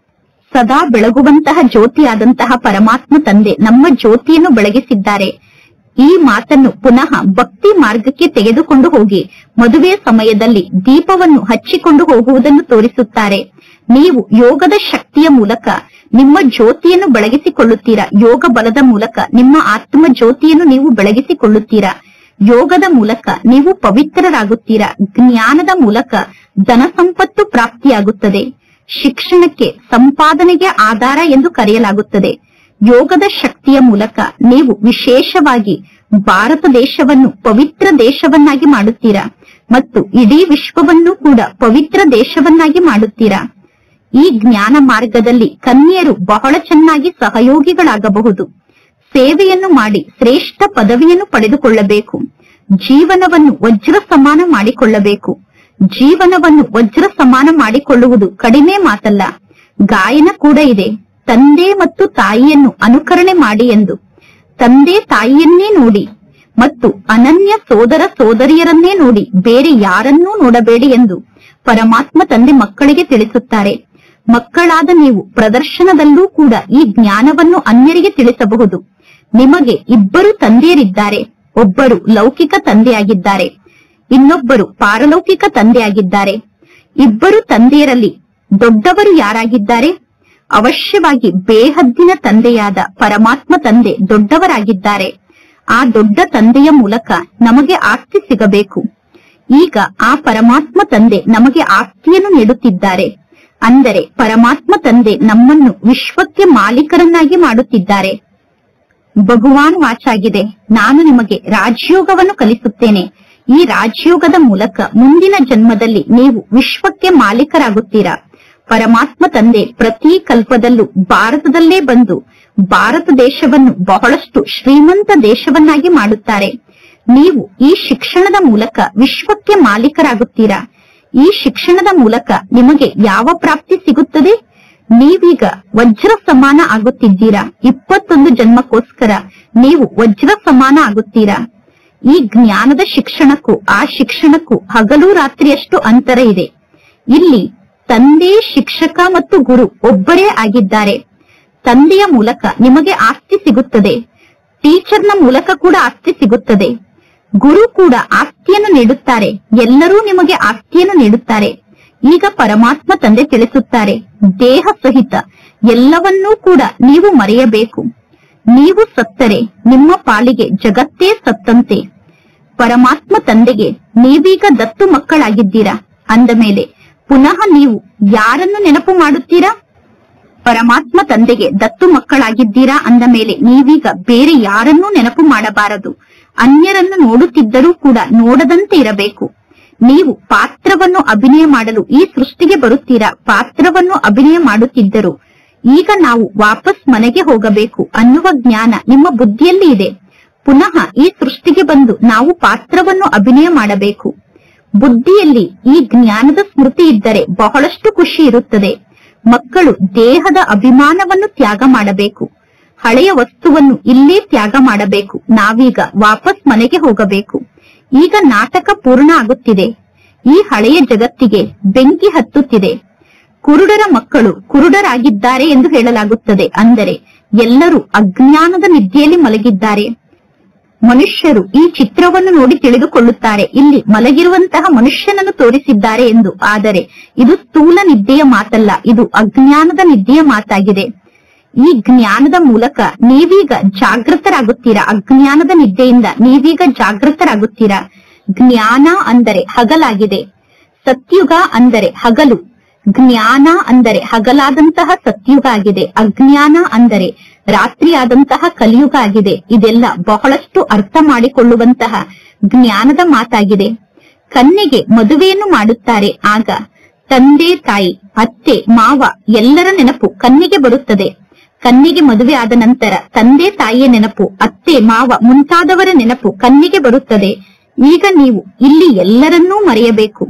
ಸದಾ ಬೆಳಗುವಂತಹ ಜ್ಯೋತಿಯಾದಂತಹ ಪರಮಾತ್ಮ ತಂದೆ ನಮ್ಮ ಜ್ಯೋತಿಯನ್ನು ಬೆಳಗಿಸಿದ್ದಾರೆ. ಈ ಮಾತನ್ನು ಪುನಃ ಭಕ್ತಿ ಮಾರ್ಗಕ್ಕೆ ತೆಗೆದುಕೊಂಡು ಹೋಗಿ ಮದುವೆಯ ಸಮಯದಲ್ಲಿ ದೀಪವನ್ನು ಹಚ್ಚಿಕೊಂಡು ಹೋಗುವುದನ್ನು ತೋರಿಸುತ್ತಾರೆ. ನೀವು ಯೋಗದ ಶಕ್ತಿಯ ಮೂಲಕ ನಿಮ್ಮ ಜ್ಯೋತಿಯನ್ನು ಬೆಳಗಿಸಿಕೊಳ್ಳುತ್ತೀರಾ. ಯೋಗ ಬಲದ ಮೂಲಕ ನಿಮ್ಮ ಆತ್ಮ ಜ್ಯೋತಿಯನ್ನು ನೀವು ಬೆಳಗಿಸಿಕೊಳ್ಳುತ್ತೀರಾ. ಯೋಗದ ಮೂಲಕ ನೀವು ಪವಿತ್ರರಾಗುತ್ತೀರಾ. ಜ್ಞಾನದ ಮೂಲಕ ಧನ ಸಂಪತ್ತು ಪ್ರಾಪ್ತಿಯಾಗುತ್ತದೆ. ಶಿಕ್ಷಣಕ್ಕೆ ಸಂಪಾದನೆಗೆ ಆಧಾರ ಎಂದು ಕರೆಯಲಾಗುತ್ತದೆ. ಯೋಗದ ಶಕ್ತಿಯ ಮೂಲಕ ನೀವು ವಿಶೇಷವಾಗಿ ಭಾರತ ದೇಶವನ್ನು ಪವಿತ್ರ ದೇಶವನ್ನಾಗಿ ಮಾಡುತ್ತೀರಾ ಮತ್ತು ಇಡೀ ವಿಶ್ವವನ್ನು ಕೂಡ ಪವಿತ್ರ ದೇಶವನ್ನಾಗಿ ಮಾಡುತ್ತೀರಾ. ಈ ಜ್ಞಾನ ಮಾರ್ಗದಲ್ಲಿ ಕನ್ಯೆಯರು ಬಹಳ ಚೆನ್ನಾಗಿ ಸಹಯೋಗಿಗಳಾಗಬಹುದು. ಸೇವೆಯನ್ನು ಮಾಡಿ ಶ್ರೇಷ್ಠ ಪದವಿಯನ್ನು ಪಡೆದುಕೊಳ್ಳಬೇಕು. ಜೀವನವನ್ನು ವಜ್ರ ಸಮಾನ ಮಾಡಿಕೊಳ್ಳಬೇಕು. ಜೀವನವನ್ನು ವಜ್ರ ಸಮಾನ ಮಾಡಿಕೊಳ್ಳುವುದು ಕಡಿಮೆ ಮಾತಲ್ಲ. ಗಾಯನ ಕೂಡ ಇದೆ, ತಂದೆ ಮತ್ತು ತಾಯಿಯನ್ನು ಅನುಕರಣೆ ಮಾಡಿ ಎಂದು. ತಂದೆ ತಾಯಿಯನ್ನೇ ನೋಡಿ ಮತ್ತು ಅನನ್ಯ ಸೋದರ ಸೋದರಿಯರನ್ನೇ ನೋಡಿ, ಬೇರೆ ಯಾರನ್ನೂ ನೋಡಬೇಡಿ ಎಂದು ಪರಮಾತ್ಮ ತಂದೆ ಮಕ್ಕಳಿಗೆ ತಿಳಿಸುತ್ತಾರೆ. ಮಕ್ಕಳಾದ ನೀವು ಪ್ರದರ್ಶನದಲ್ಲೂ ಕೂಡ ಈ ಜ್ಞಾನವನ್ನು ಅನ್ಯರಿಗೆ ತಿಳಿಸಬಹುದು. ನಿಮಗೆ ಇಬ್ಬರು ತಂದೆಯರಿದ್ದಾರೆ. ಒಬ್ಬರು ಲೌಕಿಕ ತಂದೆಯಾಗಿದ್ದಾರೆ, ಇನ್ನೊಬ್ಬರು ಪಾರಲೌಕಿಕ ತಂದೆಯಾಗಿದ್ದಾರೆ. ಇಬ್ಬರು ತಂದೆಯರಲ್ಲಿ ದೊಡ್ಡವರು ಯಾರಾಗಿದ್ದಾರೆ? ಅವಶ್ಯವಾಗಿ ಬೇಹದ್ದಿನ ತಂದೆಯಾದ ಪರಮಾತ್ಮ ತಂದೆ ದೊಡ್ಡವರಾಗಿದ್ದಾರೆ. ಆ ದೊಡ್ಡ ತಂದೆಯ ಮೂಲಕ ನಮಗೆ ಆಸ್ತಿ ಸಿಗಬೇಕು. ಈಗ ಆ ಪರಮಾತ್ಮ ತಂದೆ ನಮಗೆ ಆಸ್ತಿಯನ್ನು ನೀಡುತ್ತಿದ್ದಾರೆ. ಅಂದರೆ ಪರಮಾತ್ಮ ತಂದೆ ನಮ್ಮನ್ನು ವಿಶ್ವಕ್ಕೆ ಮಾಲೀಕರನ್ನಾಗಿ ಮಾಡುತ್ತಿದ್ದಾರೆ. ಭಗವಾನ್ ವಾಚಾಗಿದೆ, ನಾನು ನಿಮಗೆ ರಾಜಯೋಗವನ್ನು ಕಲಿಸುತ್ತೇನೆ. ಈ ರಾಜಯೋಗದ ಮೂಲಕ ಮುಂದಿನ ಜನ್ಮದಲ್ಲಿ ನೀವು ವಿಶ್ವಕ್ಕೆ ಮಾಲೀಕರಾಗುತ್ತೀರಾ. ಪರಮಾತ್ಮ ತಂದೆ ಪ್ರತಿ ಕಲ್ಪದಲ್ಲೂ ಭಾರತದಲ್ಲೇ ಬಂದು ಭಾರತ ದೇಶವನ್ನು ಬಹಳಷ್ಟು ಶ್ರೀಮಂತ ದೇಶವನ್ನಾಗಿ ಮಾಡುತ್ತಾರೆ. ನೀವು ಈ ಶಿಕ್ಷಣದ ಮೂಲಕ ವಿಶ್ವಕ್ಕೆ ಮಾಲೀಕರಾಗುತ್ತೀರಾ. ಈ ಶಿಕ್ಷಣದ ಮೂಲಕ ನಿಮಗೆ ಯಾವ ಪ್ರಾಪ್ತಿ ಸಿಗುತ್ತದೆ? ನೀವೀಗ ವಜ್ರ ಸಮಾನ ಆಗುತ್ತಿದ್ದೀರಾ. 21 ಜನ್ಮಕ್ಕೋಸ್ಕರ ನೀವು ವಜ್ರ ಸಮಾನ ಆಗುತ್ತೀರಾ. ಈ ಜ್ಞಾನದ ಶಿಕ್ಷಣಕ್ಕೂ ಆ ಶಿಕ್ಷಣಕ್ಕೂ ಹಗಲು ರಾತ್ರಿಯಷ್ಟು ಅಂತರ ಇದೆ. ಇಲ್ಲಿ ತಂದೆ, ಶಿಕ್ಷಕ ಮತ್ತು ಗುರು ಒಬ್ಬರೇ ಆಗಿದ್ದಾರೆ. ತಂದೆಯ ಮೂಲಕ ನಿಮಗೆ ಆಸ್ತಿ ಸಿಗುತ್ತದೆ. ಟೀಚರ್ನ ಮೂಲಕ ಕೂಡ ಆಸ್ತಿ ಸಿಗುತ್ತದೆ. ಗುರು ಕೂಡ ಆಸ್ತಿಯನ್ನು ನೀಡುತ್ತಾರೆ. ಎಲ್ಲರೂ ನಿಮಗೆ ಆಸ್ತಿಯನ್ನು ನೀಡುತ್ತಾರೆ. ಈಗ ಪರಮಾತ್ಮ ತಂದೆ ತಿಳಿಸುತ್ತಾರೆ, ದೇಹ ಸಹಿತ ಎಲ್ಲವನ್ನೂ ಕೂಡ ನೀವು ಮರೆಯಬೇಕು. ನೀವು ಸತ್ತರೆ ನಿಮ್ಮ ಪಾಲಿಗೆ ಜಗತ್ತೇ ಸತ್ತಂತೆ. ಪರಮಾತ್ಮ ತಂದೆಗೆ ನೀವೀಗ ದತ್ತು ಮಕ್ಕಳಾಗಿದ್ದೀರಾ. ಅಂದ ಮೇಲೆ ಪುನಃ ನೀವು ಯಾರನ್ನು ನೆನಪು ಮಾಡುತ್ತೀರಾ? ಪರಮಾತ್ಮ ತಂದೆಗೆ ದತ್ತು ಮಕ್ಕಳಾಗಿದ್ದೀರಾ ಅಂದ ಮೇಲೆ ನೀವೀಗ ಬೇರೆ ಯಾರನ್ನೂ ನೆನಪು ಮಾಡಬಾರದು. ಅನ್ಯರನ್ನು ನೋಡುತ್ತಿದ್ದರೂ ಕೂಡ ನೋಡದಂತೆ ಇರಬೇಕು. ನೀವು ಪಾತ್ರವನ್ನು ಅಭಿನಯ ಮಾಡಲು ಈ ಸೃಷ್ಟಿಗೆ ಬರುತ್ತೀರಾ. ಪಾತ್ರವನ್ನು ಅಭಿನಯ ಮಾಡುತ್ತಿದ್ದರು. ಈಗ ನಾವು ವಾಪಸ್ ಮನೆಗೆ ಹೋಗಬೇಕು ಅನ್ನುವ ಜ್ಞಾನ ನಿಮ್ಮ ಬುದ್ಧಿಯಲ್ಲಿ ಇದೆ. ಪುನಃ ಈ ಸೃಷ್ಟಿಗೆ ಬಂದು ನಾವು ಪಾತ್ರವನ್ನು ಅಭಿನಯ ಮಾಡಬೇಕು. ಬುದ್ಧಿಯಲ್ಲಿ ಈ ಜ್ಞಾನದ ಸ್ಮೃತಿ ಇದ್ದರೆ ಬಹಳಷ್ಟು ಖುಷಿ ಇರುತ್ತದೆ. ಮಕ್ಕಳು ದೇಹದ ಅಭಿಮಾನವನ್ನು ತ್ಯಾಗ ಮಾಡಬೇಕು. ಹಳೆಯ ವಸ್ತುವನ್ನು ಇಲ್ಲೇ ತ್ಯಾಗ ಮಾಡಬೇಕು. ನಾವೀಗ ವಾಪಸ್ ಮನೆಗೆ ಹೋಗಬೇಕು. ಈಗ ನಾಟಕ ಪೂರ್ಣ ಆಗುತ್ತಿದೆ. ಈ ಹಳೆಯ ಜಗತ್ತಿಗೆ ಬೆಂಕಿ ಹತ್ತುತ್ತಿದೆ. ಕುರುಡರ ಮಕ್ಕಳು ಕುರುಡರಾಗಿದ್ದಾರೆ ಎಂದು ಹೇಳಲಾಗುತ್ತದೆ. ಅಂದರೆ ಎಲ್ಲರೂ ಅಜ್ಞಾನದ ನಿದ್ದೆಯಲ್ಲಿ ಮಲಗಿದ್ದಾರೆ. ಮನುಷ್ಯರು ಈ ಚಿತ್ರವನ್ನು ನೋಡಿ ತಿಳಿದುಕೊಳ್ಳುತ್ತಾರೆ, ಇಲ್ಲಿ ಮಲಗಿರುವಂತಹ ಮನುಷ್ಯನನ್ನು ತೋರಿಸಿದ್ದಾರೆ ಎಂದು. ಆದರೆ ಇದು ಸ್ಥೂಲ ನಿದ್ದೆಯ ಮಾತಲ್ಲ, ಇದು ಅಜ್ಞಾನದ ನಿದ್ದೆಯ ಮಾತಾಗಿದೆ. ಈ ಜ್ಞಾನದ ಮೂಲಕ ನೀವೀಗ ಜಾಗೃತರಾಗುತ್ತೀರಾ. ಅಜ್ಞಾನದ ನಿದ್ದೆಯಿಂದ ನೀವೀಗ ಜಾಗೃತರಾಗುತ್ತೀರಾ. ಜ್ಞಾನ ಅಂದರೆ ಹಗಲಾಗಿದೆ. ಸತ್ಯುಗ ಅಂದರೆ ಹಗಲು. ಜ್ಞಾನ ಅಂದರೆ ಹಗಲಾದಂತಹ ಸತ್ಯುಗ ಆಗಿದೆ. ಅಜ್ಞಾನ ಅಂದರೆ ರಾತ್ರಿಯಾದಂತಹ ಕಲಿಯುಗ ಆಗಿದೆ. ಇದೆಲ್ಲ ಬಹಳಷ್ಟು ಅರ್ಥ ಮಾಡಿಕೊಳ್ಳುವಂತಹ ಜ್ಞಾನದ ಮಾತಾಗಿದೆ. ಕನ್ಯೆಗೆ ಮದುವೆಯನ್ನು ಮಾಡುತ್ತಾರೆ. ಆಗ ತಂದೆ, ತಾಯಿ, ಅತ್ತೆ, ಮಾವ ಎಲ್ಲರ ನೆನಪು ಕನ್ಯೆಗೆ ಬರುತ್ತದೆ. ಕನ್ಯೆಗೆ ಮದುವೆ ಆದ ನಂತರ ತಂದೆ ತಾಯಿಯ ನೆನಪು, ಅತ್ತೆ, ಮಾವ ಮುಂತಾದವರ ನೆನಪು ಕನ್ಯೆಗೆ ಬರುತ್ತದೆ. ಈಗ ನೀವು ಇಲ್ಲಿ ಎಲ್ಲರನ್ನೂ ಮರೆಯಬೇಕು.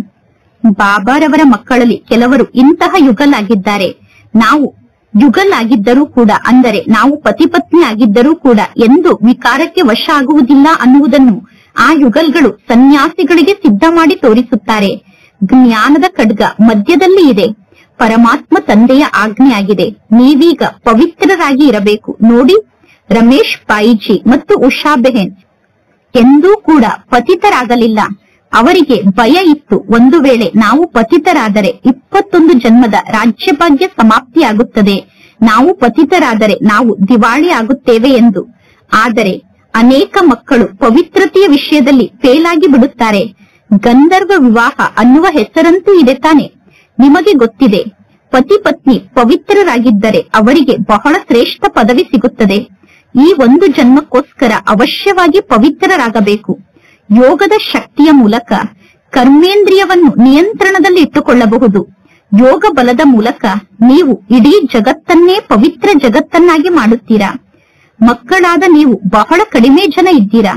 ಬಾಬಾರವರ ಮಕ್ಕಳಲ್ಲಿ ಕೆಲವರು ಇಂತಹ ಯುಗಲಾಗಿದ್ದಾರೆ. ನಾವು ಯುಗಲಾಗಿದ್ದರೂ ಕೂಡ, ಅಂದರೆ ನಾವು ಪತಿ ಪತ್ನಿ ಆಗಿದ್ದರೂ ಕೂಡ ಎಂದು ವಿಕಾರಕ್ಕೆ ವಶ ಆಗುವುದಿಲ್ಲ ಅನ್ನುವುದನ್ನು ಆ ಯುಗಲ್ಗಳು ಸನ್ಯಾಸಿಗಳಿಗೆ ಸಿದ್ಧ ಮಾಡಿ ತೋರಿಸುತ್ತಾರೆ. ಜ್ಞಾನದ ಖಡ್ಗ ಮಧ್ಯದಲ್ಲಿ ಇದೆ. ಪರಮಾತ್ಮ ತಂದೆಯ ಆಜ್ಞೆಯಾಗಿದೆ. ನೀವೀಗ ಪವಿತ್ರರಾಗಿ ಇರಬೇಕು. ನೋಡಿ, ರಮೇಶ್ ಪಾಯಿಜಿ ಮತ್ತು ಉಷಾಬೆಹೆನ್ ಎಂದೂ ಕೂಡ ಪತಿತರಾಗಲಿಲ್ಲ. ಅವರಿಗೆ ಭಯ ಇತ್ತು, ಒಂದು ವೇಳೆ ನಾವು ಪತಿತರಾದರೆ 21 ಜನ್ಮದ ರಾಜ್ಯಭಾಗ್ಯ ಸಮಾಪ್ತಿಯಾಗುತ್ತದೆ, ನಾವು ಪತಿತರಾದರೆ ನಾವು ದಿವಾಳಿ ಆಗುತ್ತೇವೆ ಎಂದು. ಆದರೆ ಅನೇಕ ಮಕ್ಕಳು ಪವಿತ್ರತೆಯ ವಿಷಯದಲ್ಲಿ ಫೇಲಾಗಿ ಬಿಡುತ್ತಾರೆ. ಗಂಧರ್ವ ವಿವಾಹ ಅನ್ನುವ ಹೆಸರಂತೂ ಇದೆ ತಾನೆ. ನಿಮಗೆ ಗೊತ್ತಿದೆ, ಪತಿ ಪತ್ನಿ ಪವಿತ್ರರಾಗಿದ್ದರೆ ಅವರಿಗೆ ಬಹಳ ಶ್ರೇಷ್ಠ ಪದವಿ ಸಿಗುತ್ತದೆ. ಈ ಒಂದು ಜನ್ಮಕ್ಕೋಸ್ಕರ ಅವಶ್ಯವಾಗಿ ಪವಿತ್ರರಾಗಬೇಕು. ಯೋಗದ ಶಕ್ತಿಯ ಮೂಲಕ ಕರ್ಮೇಂದ್ರಿಯವನ್ನು ನಿಯಂತ್ರಣದಲ್ಲಿ ಇಟ್ಟುಕೊಳ್ಳಬಹುದು. ಯೋಗ ಬಲದ ಮೂಲಕ ನೀವು ಇಡೀ ಜಗತ್ತನ್ನೇ ಪವಿತ್ರ ಜಗತ್ತನ್ನಾಗಿ ಮಾಡುತ್ತೀರಾ. ಮಕ್ಕಳಾದ ನೀವು ಬಹಳ ಕಡಿಮೆ ಜನ ಇದ್ದೀರಾ.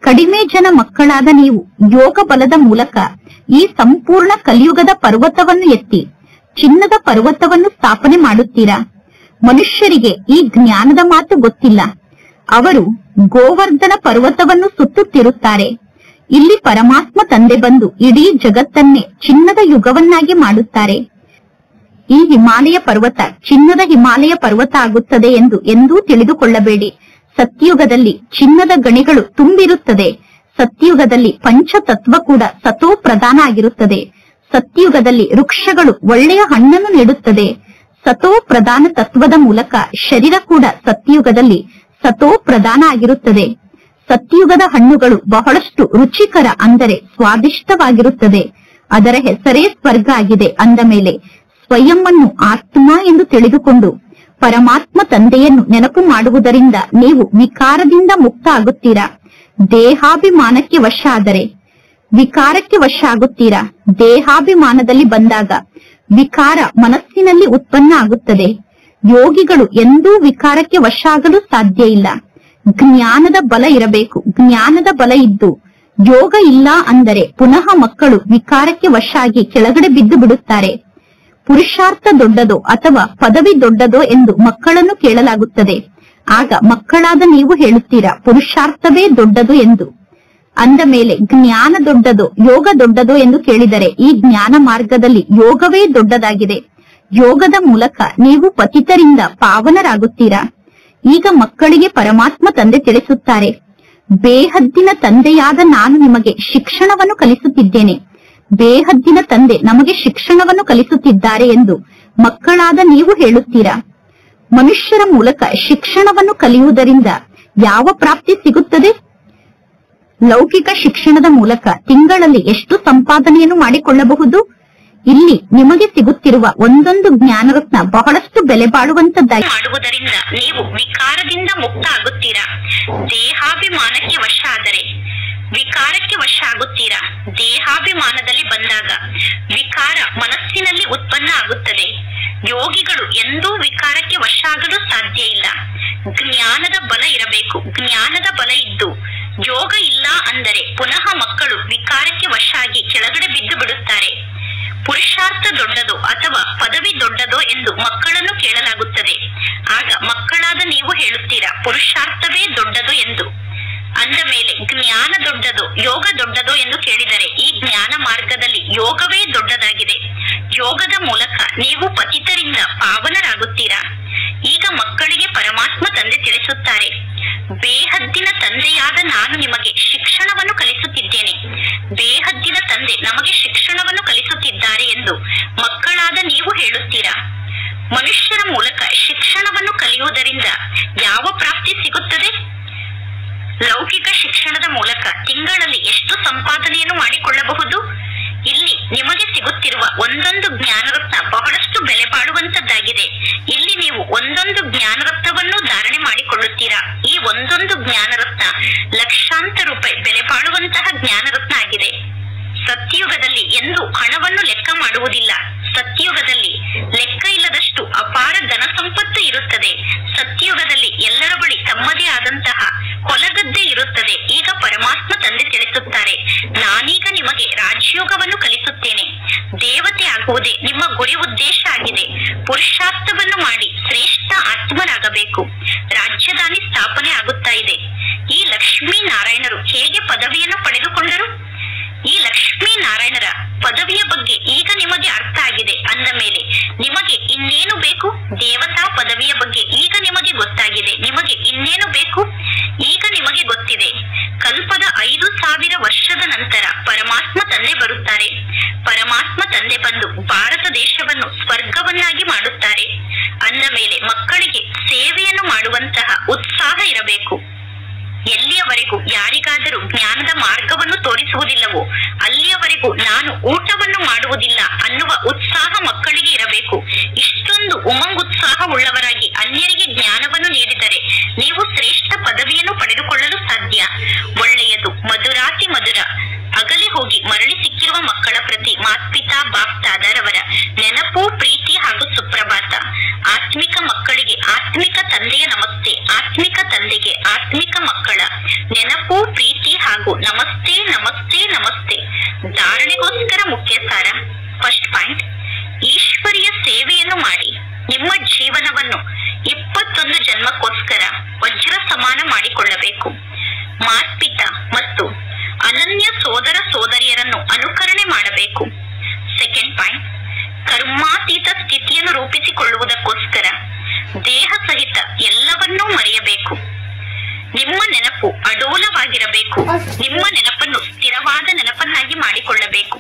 ಕಡಿಮೆ ಜನ ಮಕ್ಕಳಾದ ನೀವು ಯೋಗ ಬಲದ ಮೂಲಕ ಈ ಸಂಪೂರ್ಣ ಕಲಿಯುಗದ ಪರ್ವತವನ್ನು ಎತ್ತಿ ಚಿನ್ನದ ಪರ್ವತವನ್ನು ಸ್ಥಾಪನೆ ಮಾಡುತ್ತೀರಾ. ಮನುಷ್ಯರಿಗೆ ಈ ಜ್ಞಾನದ ಮಾತು ಗೊತ್ತಿಲ್ಲ. ಅವರು ಗೋವರ್ಧನ ಪರ್ವತವನ್ನು ಸುತ್ತುತ್ತಿರುತ್ತಾರೆ. ಇಲ್ಲಿ ಪರಮಾತ್ಮ ತಂದೆ ಬಂದು ಇಡೀ ಜಗತ್ತನ್ನೇ ಚಿನ್ನದ ಯುಗವನ್ನಾಗಿ ಮಾಡುತ್ತಾರೆ. ಈ ಹಿಮಾಲಯ ಪರ್ವತ ಚಿನ್ನದ ಹಿಮಾಲಯ ಪರ್ವತ ಆಗುತ್ತದೆ ಎಂದು ಎಂದೂ ತಿಳಿದುಕೊಳ್ಳಬೇಡಿ. ಸತ್ಯುಗದಲ್ಲಿ ಚಿನ್ನದ ಗಣಿಗಳು ತುಂಬಿರುತ್ತದೆ. ಸತ್ಯುಗದಲ್ಲಿ ಪಂಚತತ್ವ ಕೂಡ ಸತೋ ಪ್ರಧಾನ ಆಗಿರುತ್ತದೆ. ಸತ್ಯುಗದಲ್ಲಿ ವೃಕ್ಷಗಳು ಒಳ್ಳೆಯ ಹಣ್ಣನ್ನು ನೀಡುತ್ತದೆ. ಸತೋ ಪ್ರಧಾನ ತತ್ವದ ಮೂಲಕ ಶರೀರ ಕೂಡ ಸತ್ಯುಗದಲ್ಲಿ ಸತೋ ಪ್ರಧಾನ ಆಗಿರುತ್ತದೆ. ಸತ್ಯುಗದ ಹಣ್ಣುಗಳು ಬಹಳಷ್ಟು ರುಚಿಕರ, ಅಂದರೆ ಸ್ವಾದಿಷ್ಟವಾಗಿರುತ್ತದೆ. ಅದರ ಹೆಸರೇ ಸ್ವರ್ಗ ಆಗಿದೆ. ಅಂದ ಮೇಲೆ ಸ್ವಯಂ ಅನ್ನು ಆತ್ಮ ಎಂದು ತಿಳಿದುಕೊಂಡು ಪರಮಾತ್ಮ ತಂದೆಯನ್ನು ನೆನಪು ಮಾಡುವುದರಿಂದ ನೀವು ವಿಕಾರದಿಂದ ಮುಕ್ತ ಆಗುತ್ತೀರಾ. ದೇಹಾಭಿಮಾನಕ್ಕೆ ವಶ ಆದರೆ ವಿಕಾರಕ್ಕೆ ವಶ ಆಗುತ್ತೀರಾ. ದೇಹಾಭಿಮಾನದಲ್ಲಿ ಬಂದಾಗ ವಿಕಾರ ಮನಸ್ಸಿನಲ್ಲಿ ಉತ್ಪನ್ನ ಆಗುತ್ತದೆ. ಯೋಗಿಗಳು ಎಂದೂ ವಿಕಾರಕ್ಕೆ ವಶ ಆಗಲು ಸಾಧ್ಯ ಇಲ್ಲ. ಜ್ಞಾನದ ಬಲ ಇರಬೇಕು. ಜ್ಞಾನದ ಬಲ ಇದ್ದು ಯೋಗ ಇಲ್ಲ ಅಂದರೆ ಪುನಃ ಮಕ್ಕಳು ವಿಕಾರಕ್ಕೆ ವಶ ಆಗಿ ಕೆಳಗಡೆ ಬಿದ್ದು ಬಿಡುತ್ತಾರೆ. ಪುರುಷಾರ್ಥ ದೊಡ್ಡದೋ ಅಥವಾ ಪದವಿ ದೊಡ್ಡದೋ ಎಂದು ಮಕ್ಕಳನ್ನು ಕೇಳಲಾಗುತ್ತದೆ. ಆಗ ಮಕ್ಕಳಾದ ನೀವು ಹೇಳುತ್ತೀರಾ, ಪುರುಷಾರ್ಥವೇ ದೊಡ್ಡದು ಎಂದು. ಅಂದ ಮೇಲೆ ಜ್ಞಾನ ದೊಡ್ಡದೋ ಯೋಗ ದೊಡ್ಡದೋ ಎಂದು ಕೇಳಿದರೆ ಈ ಜ್ಞಾನ ಮಾರ್ಗದಲ್ಲಿ ಯೋಗವೇ ದೊಡ್ಡದಾಗಿದೆ. ಯೋಗದ ಮೂಲಕ ನೀವು ಪತಿತರಿಂದ ಪಾವನರಾಗುತ್ತೀರಾ. ಈಗ ಮಕ್ಕಳಿಗೆ ಪರಮಾತ್ಮ ತಂದೆ ತಿಳಿಸುತ್ತಾರೆ, ಬೇಹದ್ದಿನ ತಂದೆಯಾದ ನಾನು ನಿಮಗೆ ಶಿಕ್ಷಣವನ್ನು ಕಲಿಸುತ್ತಿದ್ದೇನೆ. ಬೇಹದ್ದಿನ ತಂದೆ ನಮಗೆ ಶಿಕ್ಷಣವನ್ನು ಕಲಿಸುತ್ತಿದ್ದಾರೆ ಎಂದು ಮಕ್ಕಳಾದ ನೀವು ಹೇಳುತ್ತೀರಾ. ಮನುಷ್ಯರ ಮೂಲಕ ಶಿಕ್ಷಣವನ್ನು ಕಲಿಯುವುದರಿಂದ ಯಾವ ಪ್ರಾಪ್ತಿ ಸಿಗುತ್ತದೆ? ಲೌಕಿಕ ಶಿಕ್ಷಣದ ಮೂಲಕ ತಿಂಗಳಲ್ಲಿ ಎಷ್ಟು ಸಂಪಾದನೆಯನ್ನು ಮಾಡಿಕೊಳ್ಳಬಹುದು? ಇಲ್ಲಿ ನಿಮಗೆ ಸಿಗುತ್ತಿರುವ ಒಂದೊಂದು ಜ್ಞಾನರತ್ನ ಬಹಳಷ್ಟು ಬೆಲೆ ಬಾಳುವಂತದ್ದಾಗಿ ಮಾಡುವುದರಿಂದ ನೀವು ವಿಕಾರದಿಂದ ಮುಕ್ತ ಆಗುತ್ತೀರಾ. ದೇಹಾಭಿಮಾನಕ್ಕೆ ವಶ ಆದರೆ ವಿಕಾರಕ್ಕೆ ವಶ ಆಗುತ್ತೀರಾ. ದೇಹಾಭಿಮಾನದಲ್ಲಿ ಬಂದಾಗ ವಿಕಾರ ಮನಸ್ಸಿನಲ್ಲಿ ಉತ್ಪನ್ನ ಆಗುತ್ತದೆ. ಯೋಗಿಗಳು ಎಂದೂ ವಿಕಾರಕ್ಕೆ ವಶ ಆಗಲು ಸಾಧ್ಯ ಇಲ್ಲ. ಜ್ಞಾನದ ಬಲ ಇರಬೇಕು. ಜ್ಞಾನದ ಬಲ ಇದ್ದು ಯೋಗ ಇಲ್ಲ ಅಂದರೆ ಪುನಃ ಮಕ್ಕಳು ವಿಕಾರಕ್ಕೆ ವಶ ಆಗಿ ಕೆಳಗಡೆ ಬಿದ್ದು ಬಿಡುತ್ತಾರೆ. ಪುರುಷಾರ್ಥ ದೊಡ್ಡದೋ ಅಥವಾ ಪದವಿ ದೊಡ್ಡದೋ ಎಂದು ಮಕ್ಕಳನ್ನು ಕೇಳಲಾಗುತ್ತದೆ. ಆಗ ಮಕ್ಕಳಾದ ನೀವು ಹೇಳುತ್ತೀರಾ ಪುರುಷಾರ್ಥವೇ ದೊಡ್ಡದು ಎಂದು. ಅಂದ ಮೇಲೆ ಜ್ಞಾನ ದೊಡ್ಡದೋ ಯೋಗ ದೊಡ್ಡದೋ ಎಂದು ಕೇಳಿದರೆ ಈ ಜ್ಞಾನ ಮಾರ್ಗದಲ್ಲಿ ಯೋಗವೇ ದೊಡ್ಡದಾಗಿದೆ. ಯೋಗದ ಮೂಲಕ ನೀವು ಪತಿತರಿಂದ ಪಾವನರಾಗುತ್ತೀರಾ. ಈಗ ಮಕ್ಕಳಿಗೆ ಪರಮಾತ್ಮ ತಂದೆ ತಿಳಿಸುತ್ತಾರೆ, ಬೇಹದ್ದಿನ ತಂದೆಯಾದ ನಾನು ನಿಮಗೆ ಶಿಕ್ಷಣವನ್ನು ಕಲಿಸುತ್ತಿದ್ದೇನೆ. ಬೇಹದ್ದಿನ ತಂದೆ ನಮಗೆ ಶಿಕ್ಷಣವನ್ನು ಕಲಿಸುತ್ತಿದ್ದಾರೆ ಎಂದು ಮಕ್ಕಳಾದ ನೀವು ಹೇಳುತ್ತೀರಾ. ಮನುಷ್ಯರ ಮೂಲಕ ಶಿಕ್ಷಣವನ್ನು ಕಲಿಯುವುದರಿಂದ ಯಾವ ಪ್ರಾಪ್ತಿ ಸಿಗುತ್ತದೆ? ಲೌಕಿಕ ಶಿಕ್ಷಣದ ಮೂಲಕ ತಿಂಗಳಲ್ಲಿ ಎಷ್ಟು ಸಂಪಾದನೆಯನ್ನು ಮಾಡಿಕೊಳ್ಳಬಹುದು? ಇಲ್ಲಿ ನಿಮಗೆ ಸಿಗುತ್ತಿರುವ ಒಂದೊಂದು ಜ್ಞಾನರತ್ನ ಬಹಳಷ್ಟು ಬೆಲೆ ಬಾಳುವಂತದ್ದಾಗಿದೆ. ಇಲ್ಲಿ ನೀವು ಒಂದೊಂದು ಜ್ಞಾನರತ್ನವನ್ನು ಧಾರಣೆ ಮಾಡಿಕೊಳ್ಳುತ್ತೀರಾ. ಈ ಒಂದೊಂದು ಜ್ಞಾನರತ್ನ ಲಕ್ಷಾಂತರ ರೂಪಾಯಿ ಬೆಲೆ ಬಾಳುವಂತಹ ಜ್ಞಾನರತ್ನ ಆಗಿದೆ. ಸತ್ಯಯುಗದಲ್ಲಿ ಎಂದು ಹಣವನ್ನು ಲೆಕ್ಕ ಮಾಡುವುದಿಲ್ಲ. ಸತ್ಯಯುಗದಲ್ಲಿ ಲೆಕ್ಕ ಇಲ್ಲದಷ್ಟು ಅಪಾರ ಧನ ಸಂಪತ್ತು ಇರುತ್ತದೆ. ಸತ್ಯಯುಗದಲ್ಲಿ ಎಲ್ಲರ ಬಳಿ ತಮ್ಮದೇ ಆದಂತಹ ಹೊಲಗದ್ದೆ ಇರುತ್ತದೆ. ಈಗ ಪರಮಾತ್ಮ ತಂದೆ ತಿಳಿಸುತ್ತಾರೆ, ನಾನೀಗ ನಿಮಗೆ ರಾಜಯೋಗವನ್ನು ಕಲಿಸುತ್ತೇನೆ. ದೇವತೆ ಆಗುವುದೇ ನಿಮ್ಮ ಗುರಿ ಉದ್ದೇಶ ಆಗಿದೆ. ಪುರುಷಾರ್ಥವನ್ನು ಮಾಡಿ ಶ್ರೇಷ್ಠ ಆತ್ಮರಾಗಬೇಕು. ರಾಜ್ಯಧಾನಿ ಸ್ಥಾಪನೆ ಆಗುತ್ತಾ ಇದೆ. ಈ ಲಕ್ಷ್ಮೀ ನಾರಾಯಣರು ಹೇಗೆ ಪದವಿಯನ್ನು ಪಡೆದುಕೊಂಡರು? ಈ ಲಕ್ಷ್ಮೀ ನಾರಾಯಣರ ಪದವಿಯ ಬಗ್ಗೆ ಈಗ ನಿಮಗೆ ಅರ್ಥ ಆಗಿದೆ. ಅಂದ ಮೇಲೆ ನಿಮಗೆ ಇನ್ನೇನು ಬೇಕು? ದೇವತಾ ಪದವಿಯ ಬಗ್ಗೆ ಈಗ ನಿಮಗೆ ಗೊತ್ತಾಗಿದೆ. ನಿಮಗೆ ಇನ್ನೇನು ಬೇಕು? ಈಗ ನಿಮಗೆ ಗೊತ್ತಿದೆ. ಕಲ್ಪದ 5000 ವರ್ಷದ ನಂತರ ಪರಮಾತ್ಮ ತಂದೆ ಬರುತ್ತಾರೆ. ಪರಮಾತ್ಮ ತಂದೆ ಬಂದು ಭಾರತ ದೇಶವನ್ನು ಸ್ವರ್ಗವನ್ನಾಗಿ ಮಾಡುತ್ತಾರೆ. ಅಂದ ಮೇಲೆ ಮಕ್ಕಳಿಗೆ ಸೇವೆಯನ್ನು ಮಾಡುವಂತಹ ಉತ್ಸಾಹ ಇರಬೇಕು. ಎಲ್ಲಿಯವರೆಗೂ ಯಾರಿಗಾದರೂ ಜ್ಞಾನದ ಮಾರ್ಗವನ್ನು ತೋರಿಸುವುದಿಲ್ಲವೋ ಅಲ್ಲಿಯವರೆಗೂ ನಾನು ಊಟವನ್ನು ಮಾಡುವುದಿಲ್ಲ ಅನ್ನುವ ಉತ್ಸಾಹ ಮಕ್ಕಳಿಗೆ ಇರಬೇಕು. ಇಷ್ಟೊಂದು ಉಮಂಗುತ್ಸಾಹ ಉಳ್ಳವರಾಗಿ ಅನ್ಯರಿಗೆ ಜ್ಞಾನವನ್ನು ನೀಡಿದರೆ ನೀವು ಶ್ರೇಷ್ಠ ಪದವಿಯನ್ನು ಪಡೆದುಕೊಳ್ಳಲು ಸಾಧ್ಯ. ಒಳ್ಳೆಯದು, ಮಧುರಾತಿ ಮಧುರ. ಅಗಲಿ ಹೋಗಿ ಮರಳಿ ಸಿಕ್ಕಿರುವ ಮಕ್ಕಳ ಪ್ರತಿ ಮಾತ್ಪಿತಾ ಬಾಪ್ತಾದರವರ ನೆನಪು, ಪ್ರೀತಿ ಹಾಗೂ ಸುಪ್ರಭಾತ. ಆತ್ಮಿಕ ಮಕ್ಕಳಿಗೆ ಆತ್ಮಿಕ ತಂದೆಯ ನಮಸ್ತೆ. ಆತ್ಮಿಕ ತಂದೆಗೆ ಆತ್ಮಿಕ ಮಕ್ಕಳ ನೆನಪು, ಪ್ರೀತಿ ಹಾಗೂ ನಮಸ್ತೆ ನಮಸ್ತೆ ನಮಸ್ತೆ. ಧಾರಣೆಗೋಸ್ಕರ ಮುಖ್ಯ ಸಾರ. ಫಸ್ಟ್ ಪಾಯಿಂಟ್, ಈಶ್ವರಿಯ ಸೇವೆಯನ್ನು ಮಾಡಿ ನಿಮ್ಮ ಜೀವನವನ್ನು 21 ಜನ್ಮಕ್ಕೋಸ್ಕರ ವಜ್ರ ಸಮಾನ ಮಾಡಿಕೊಳ್ಳಬೇಕು. ಮಾತ್ಪಿತಾ ಮತ್ತು ಅನನ್ಯ ಸೋದರ ಸೋದರಿಯರನ್ನು ಅನುಕರಣೆ ಮಾಡಬೇಕು. ಸೆಕೆಂಡ್ ಪಾಯಿಂಟ್, ಕರ್ಮಾತೀತ ಸ್ಥಿತಿಯನ್ನು ರೂಪಿಸಿಕೊಳ್ಳುವುದಕ್ಕೋಸ್ಕರ ದೇಹ ಸಹಿತ ಎಲ್ಲವನ್ನೂ ಮರೆಯಬೇಕು. ನಿಮ್ಮ ನೆನಪು ಅಡೋಲವಾಗಿರಬೇಕು. ನಿಮ್ಮ ನೆನಪನ್ನು ಸ್ಥಿರವಾದ ನೆನಪನ್ನಾಗಿ ಮಾಡಿಕೊಳ್ಳಬೇಕು.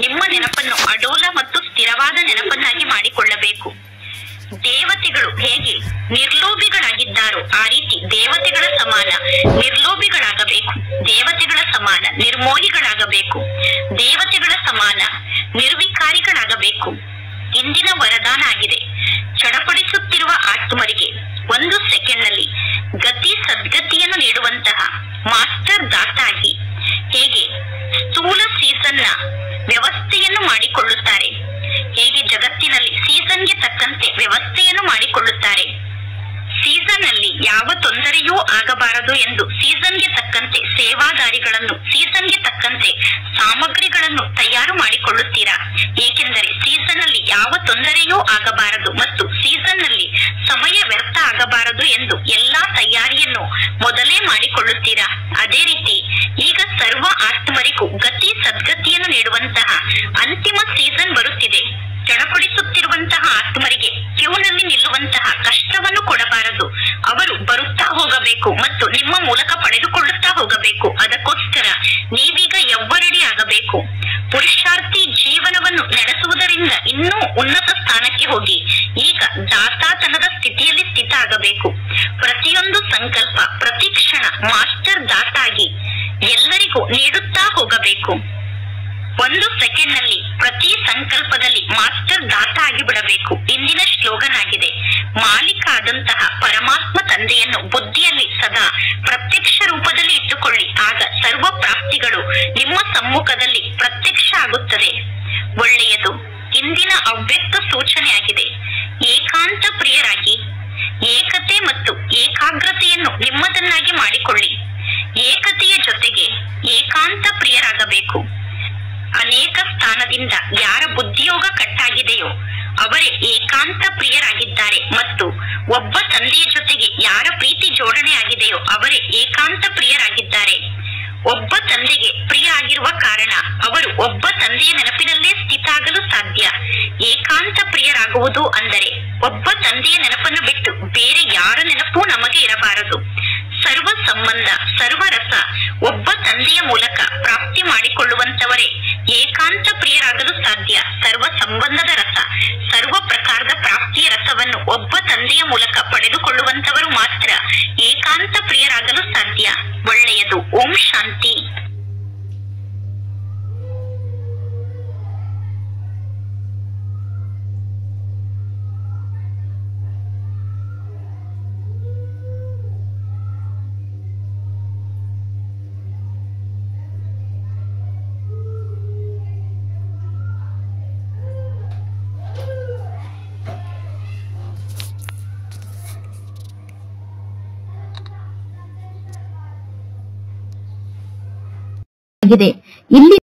ನಿಮ್ಮ ನೆನಪನ್ನು ಅಡೋಲ ಮತ್ತು ಸ್ಥಿರವಾದ ನೆನಪನ್ನಾಗಿ ಮಾಡಿಕೊಳ್ಳಬೇಕು. ದೇವತೆಗಳು ಹೇಗೆ ನಿರ್ಲೋಭಿಗಳಾಗಿದ್ದಾರೋ ಆ ರೀತಿ ದೇವತೆಗಳ ಸಮಾನ ನಿರ್ಲೋಭಿಗಳಾಗಬೇಕು. ದೇವತೆಗಳ ಸಮಾನ ನಿರ್ಮೋಹಿಗಳಾಗಬೇಕು. ದೇವತೆಗಳ ಸಮಾನ ನಿರ್ವಿಕಾರಿಗಳಾಗಬೇಕು. ಇಂದಿನ ವರದಾನ ಆಗಿದೆ. ಚಡಪಡಿಸುತ್ತಿರುವ ಆತ್ಮರಿಗೆ 1 ಸೆಕೆಂಡ್ನಲ್ಲಿ ಗತಿ ಸದ್ಗತಿಯನ್ನು ನೀಡುವಂತಹ ಮಾಸ್ಟರ್ ದಾತ ಆಗಿ ಹೇಗೆ ಸ್ಥೂಲ ಸೀಸನ್ನ ವ್ಯವಸ್ಥೆಯನ್ನು ಮಾಡಿಕೊಳ್ಳುತ್ತಾರೆ, ಹೇಗೆ ಜಗತ್ತಿನಲ್ಲಿ ಸೀಸನ್ಗೆ ತಕ್ಕಂತೆ ವ್ಯವಸ್ಥೆಯನ್ನು ಮಾಡಿಕೊಳ್ಳುತ್ತಾರೆ. ಸೀಸನ್ ಅಲ್ಲಿ ಯಾವ ತೊಂದರೆಯೂ ಆಗಬಾರದು ಎಂದು ಸೀಸನ್ಗೆ ತಕ್ಕಂತೆ ಸೇವಾದಾರಿಗಳನ್ನು, ಸೀಸನ್ಗೆ ತಕ್ಕಂತೆ ಸಾಮಗ್ರಿಗಳನ್ನು ತಯಾರು ಮಾಡಿಕೊಳ್ಳುತ್ತೀರಾ. ಏಕೆಂದರೆ ಸೀಸನ್ ಅಲ್ಲಿ ಯಾವ ತೊಂದರೆಯೂ ಆಗಬಾರದು ಮತ್ತು ಸೀಸನ್ ನಲ್ಲಿ ಸಮಯ ವ್ಯರ್ಥ ಆಗಬಾರದು ಎಂದು ಎಲ್ಲಾ ತಯಾರಿಯನ್ನು ಮೊದಲೇ ಮಾಡಿಕೊಳ್ಳುತ್ತೀರಾ. ಅದೇ ರೀತಿ ಈಗ ಸರ್ವ ಆತ್ಮರಿಗೂ ಗತಿ ಸದ್ಗತಿಯನ್ನು ನೀಡುವಂತಹ ಅಂತಿಮ ಸೀಸನ್ ಬರುತ್ತಿದೆ. ಚಡಪಡಿಸುತ್ತಿರುವಂತಹ ಆತ್ಮರಿಗೆ ಕ್ಯೂನಲ್ಲಿ ನಿಲ್ಲುವಂತಹ ಕಷ್ಟವನ್ನು ಕೊಡಬಾರದು. ಅವರು ಬರುತ್ತಾ ಹೋಗಬೇಕು ಮತ್ತು ನಿಮ್ಮ ಮೂಲಕ ಪಡೆದುಕೊಳ್ಳುತ್ತಾ ಹೋಗಬೇಕು. ಅದಕ್ಕೋಸ್ಕರ ನೀವೀಗ ಎವ್ವರಡಿ ಆಗಬೇಕು. ಪುರುಷಾರ್ಥಿ ಜೀವನವನ್ನು ನಡೆಸುವುದರಿಂದ ಇನ್ನೂ ಉನ್ನತ ಸ್ಥಾನಕ್ಕೆ ಹೋಗಿ ಈಗ ದಾತಾತನದ ಸ್ಥಿತಿಯಲ್ಲಿ ಸ್ಥಿತ ಆಗಬೇಕು. ಪ್ರತಿಯೊಂದು ಸಂಕಲ್ಪ ಪ್ರತಿ ಕ್ಷಣ ಮಾಸ್ಟರ್ ದಾತಾಗಿ ಎಲ್ಲರಿಗೂ ನೀಡುತ್ತಾ ಹೋಗಬೇಕು. 1 ಸೆಕೆಂಡ್ ನಲ್ಲಿ ಪ್ರತಿ ಸಂಕಲ್ಪದಲ್ಲಿ ಮಾಸ್ಟರ್ ದಾತ ಆಗಿ ಬಿಡಬೇಕು. ಇಂದಿನ ಸ್ಲೋಗನ್ ಆಗಿದೆ, ಮಾಲೀಕ ಆದಂತಹ ಪರಮಾತ್ಮ ತಂದೆಯನ್ನು ಬುದ್ಧಿಯಲ್ಲಿ ಸದಾ ಪ್ರತ್ಯಕ್ಷ ರೂಪದಲ್ಲಿ ಇಟ್ಟುಕೊಳ್ಳಿ. ಆಗ ಸರ್ವ ಪ್ರಾಪ್ತಿಗಳು ನಿಮ್ಮ ಸಮ್ಮುಖದಲ್ಲಿ ಪ್ರತ್ಯಕ್ಷ ಆಗುತ್ತದೆ. ಒಳ್ಳೆಯದು. ಇಂದಿನ ಅವ್ಯಕ್ತ ಸೂಚನೆ ಆಗಿದೆ. ಏಕಾಂತ ಪ್ರಿಯರಾಗಿ ಏಕತೆ ಮತ್ತು ಏಕಾಗ್ರತೆಯನ್ನು ನಿಮ್ಮದನ್ನಾಗಿ ಮಾಡಿಕೊಳ್ಳಿ. ಏಕತೆಯ ಜೊತೆಗೆ ಪ್ರಿಯರಾಗಬೇಕು. ಅನೇಕ ಸ್ಥಾನದಿಂದ ಯಾರ ಬುದ್ಧಿಯೋಗ ಕಟ್ಟಾಗಿದೆಯೋ ಅವರೇ ಏಕಾಂತ ಪ್ರಿಯರಾಗಿದ್ದಾರೆ ಮತ್ತು ಒಬ್ಬ ತಂದೆಯ ಜೊತೆಗೆ ಯಾರ ಪ್ರೀತಿ ಜೋಡಣೆ ಆಗಿದೆಯೋ ಅವರೇ ಏಕಾಂತ ಪ್ರಿಯರಾಗಿದ್ದಾರೆ. ಒಬ್ಬ ತಂದೆಗೆ ಪ್ರಿಯ ಆಗಿರುವ ಕಾರಣ ಅವರು ಒಬ್ಬ ತಂದೆಯ ನೆನಪಿನಲ್ಲೇ ಸ್ಥಿತಾಗಲು ಸಾಧ್ಯ. ಏಕಾಂತ ಪ್ರಿಯರಾಗುವುದು ಅಂದರೆ ಒಬ್ಬ ತಂದೆಯ ನೆನಪನ್ನು ಬಿಟ್ಟು ಬೇರೆ ಯಾರ ನೆನಪೂ ನಮಗೆ ಇರಬಾರದು. ಸರ್ವ ಸಂಬಂಧ ಸರ್ವರಸ ಒಬ್ಬ ತಂದೆಯ ಮೂಲಕ ಪ್ರಾಪ್ತಿ ಮಾಡಿಕೊಳ್ಳುವಂತವರೇ ಏಕಾಂತ ಪ್ರಿಯರಾಗಲು ಸಾಧ್ಯ. ಸರ್ವ ಸಂಬಂಧದ ರಸ ಸರ್ವ ಪ್ರಕಾರದ ಪ್ರಾಪ್ತಿಯ ರಸವನ್ನು ಒಬ್ಬ ತಂದೆಯ ಮೂಲಕ ಪಡೆದುಕೊಳ್ಳುವಂತವರು ಮಾತ್ರ ಏಕಾಂತ ಪ್ರಿಯರಾಗಲು ಸಾಧ್ಯ. ಒಳ್ಳೆಯದು. ಓಂ ಶಾಂತಿ. ಇಲ್ಲಿ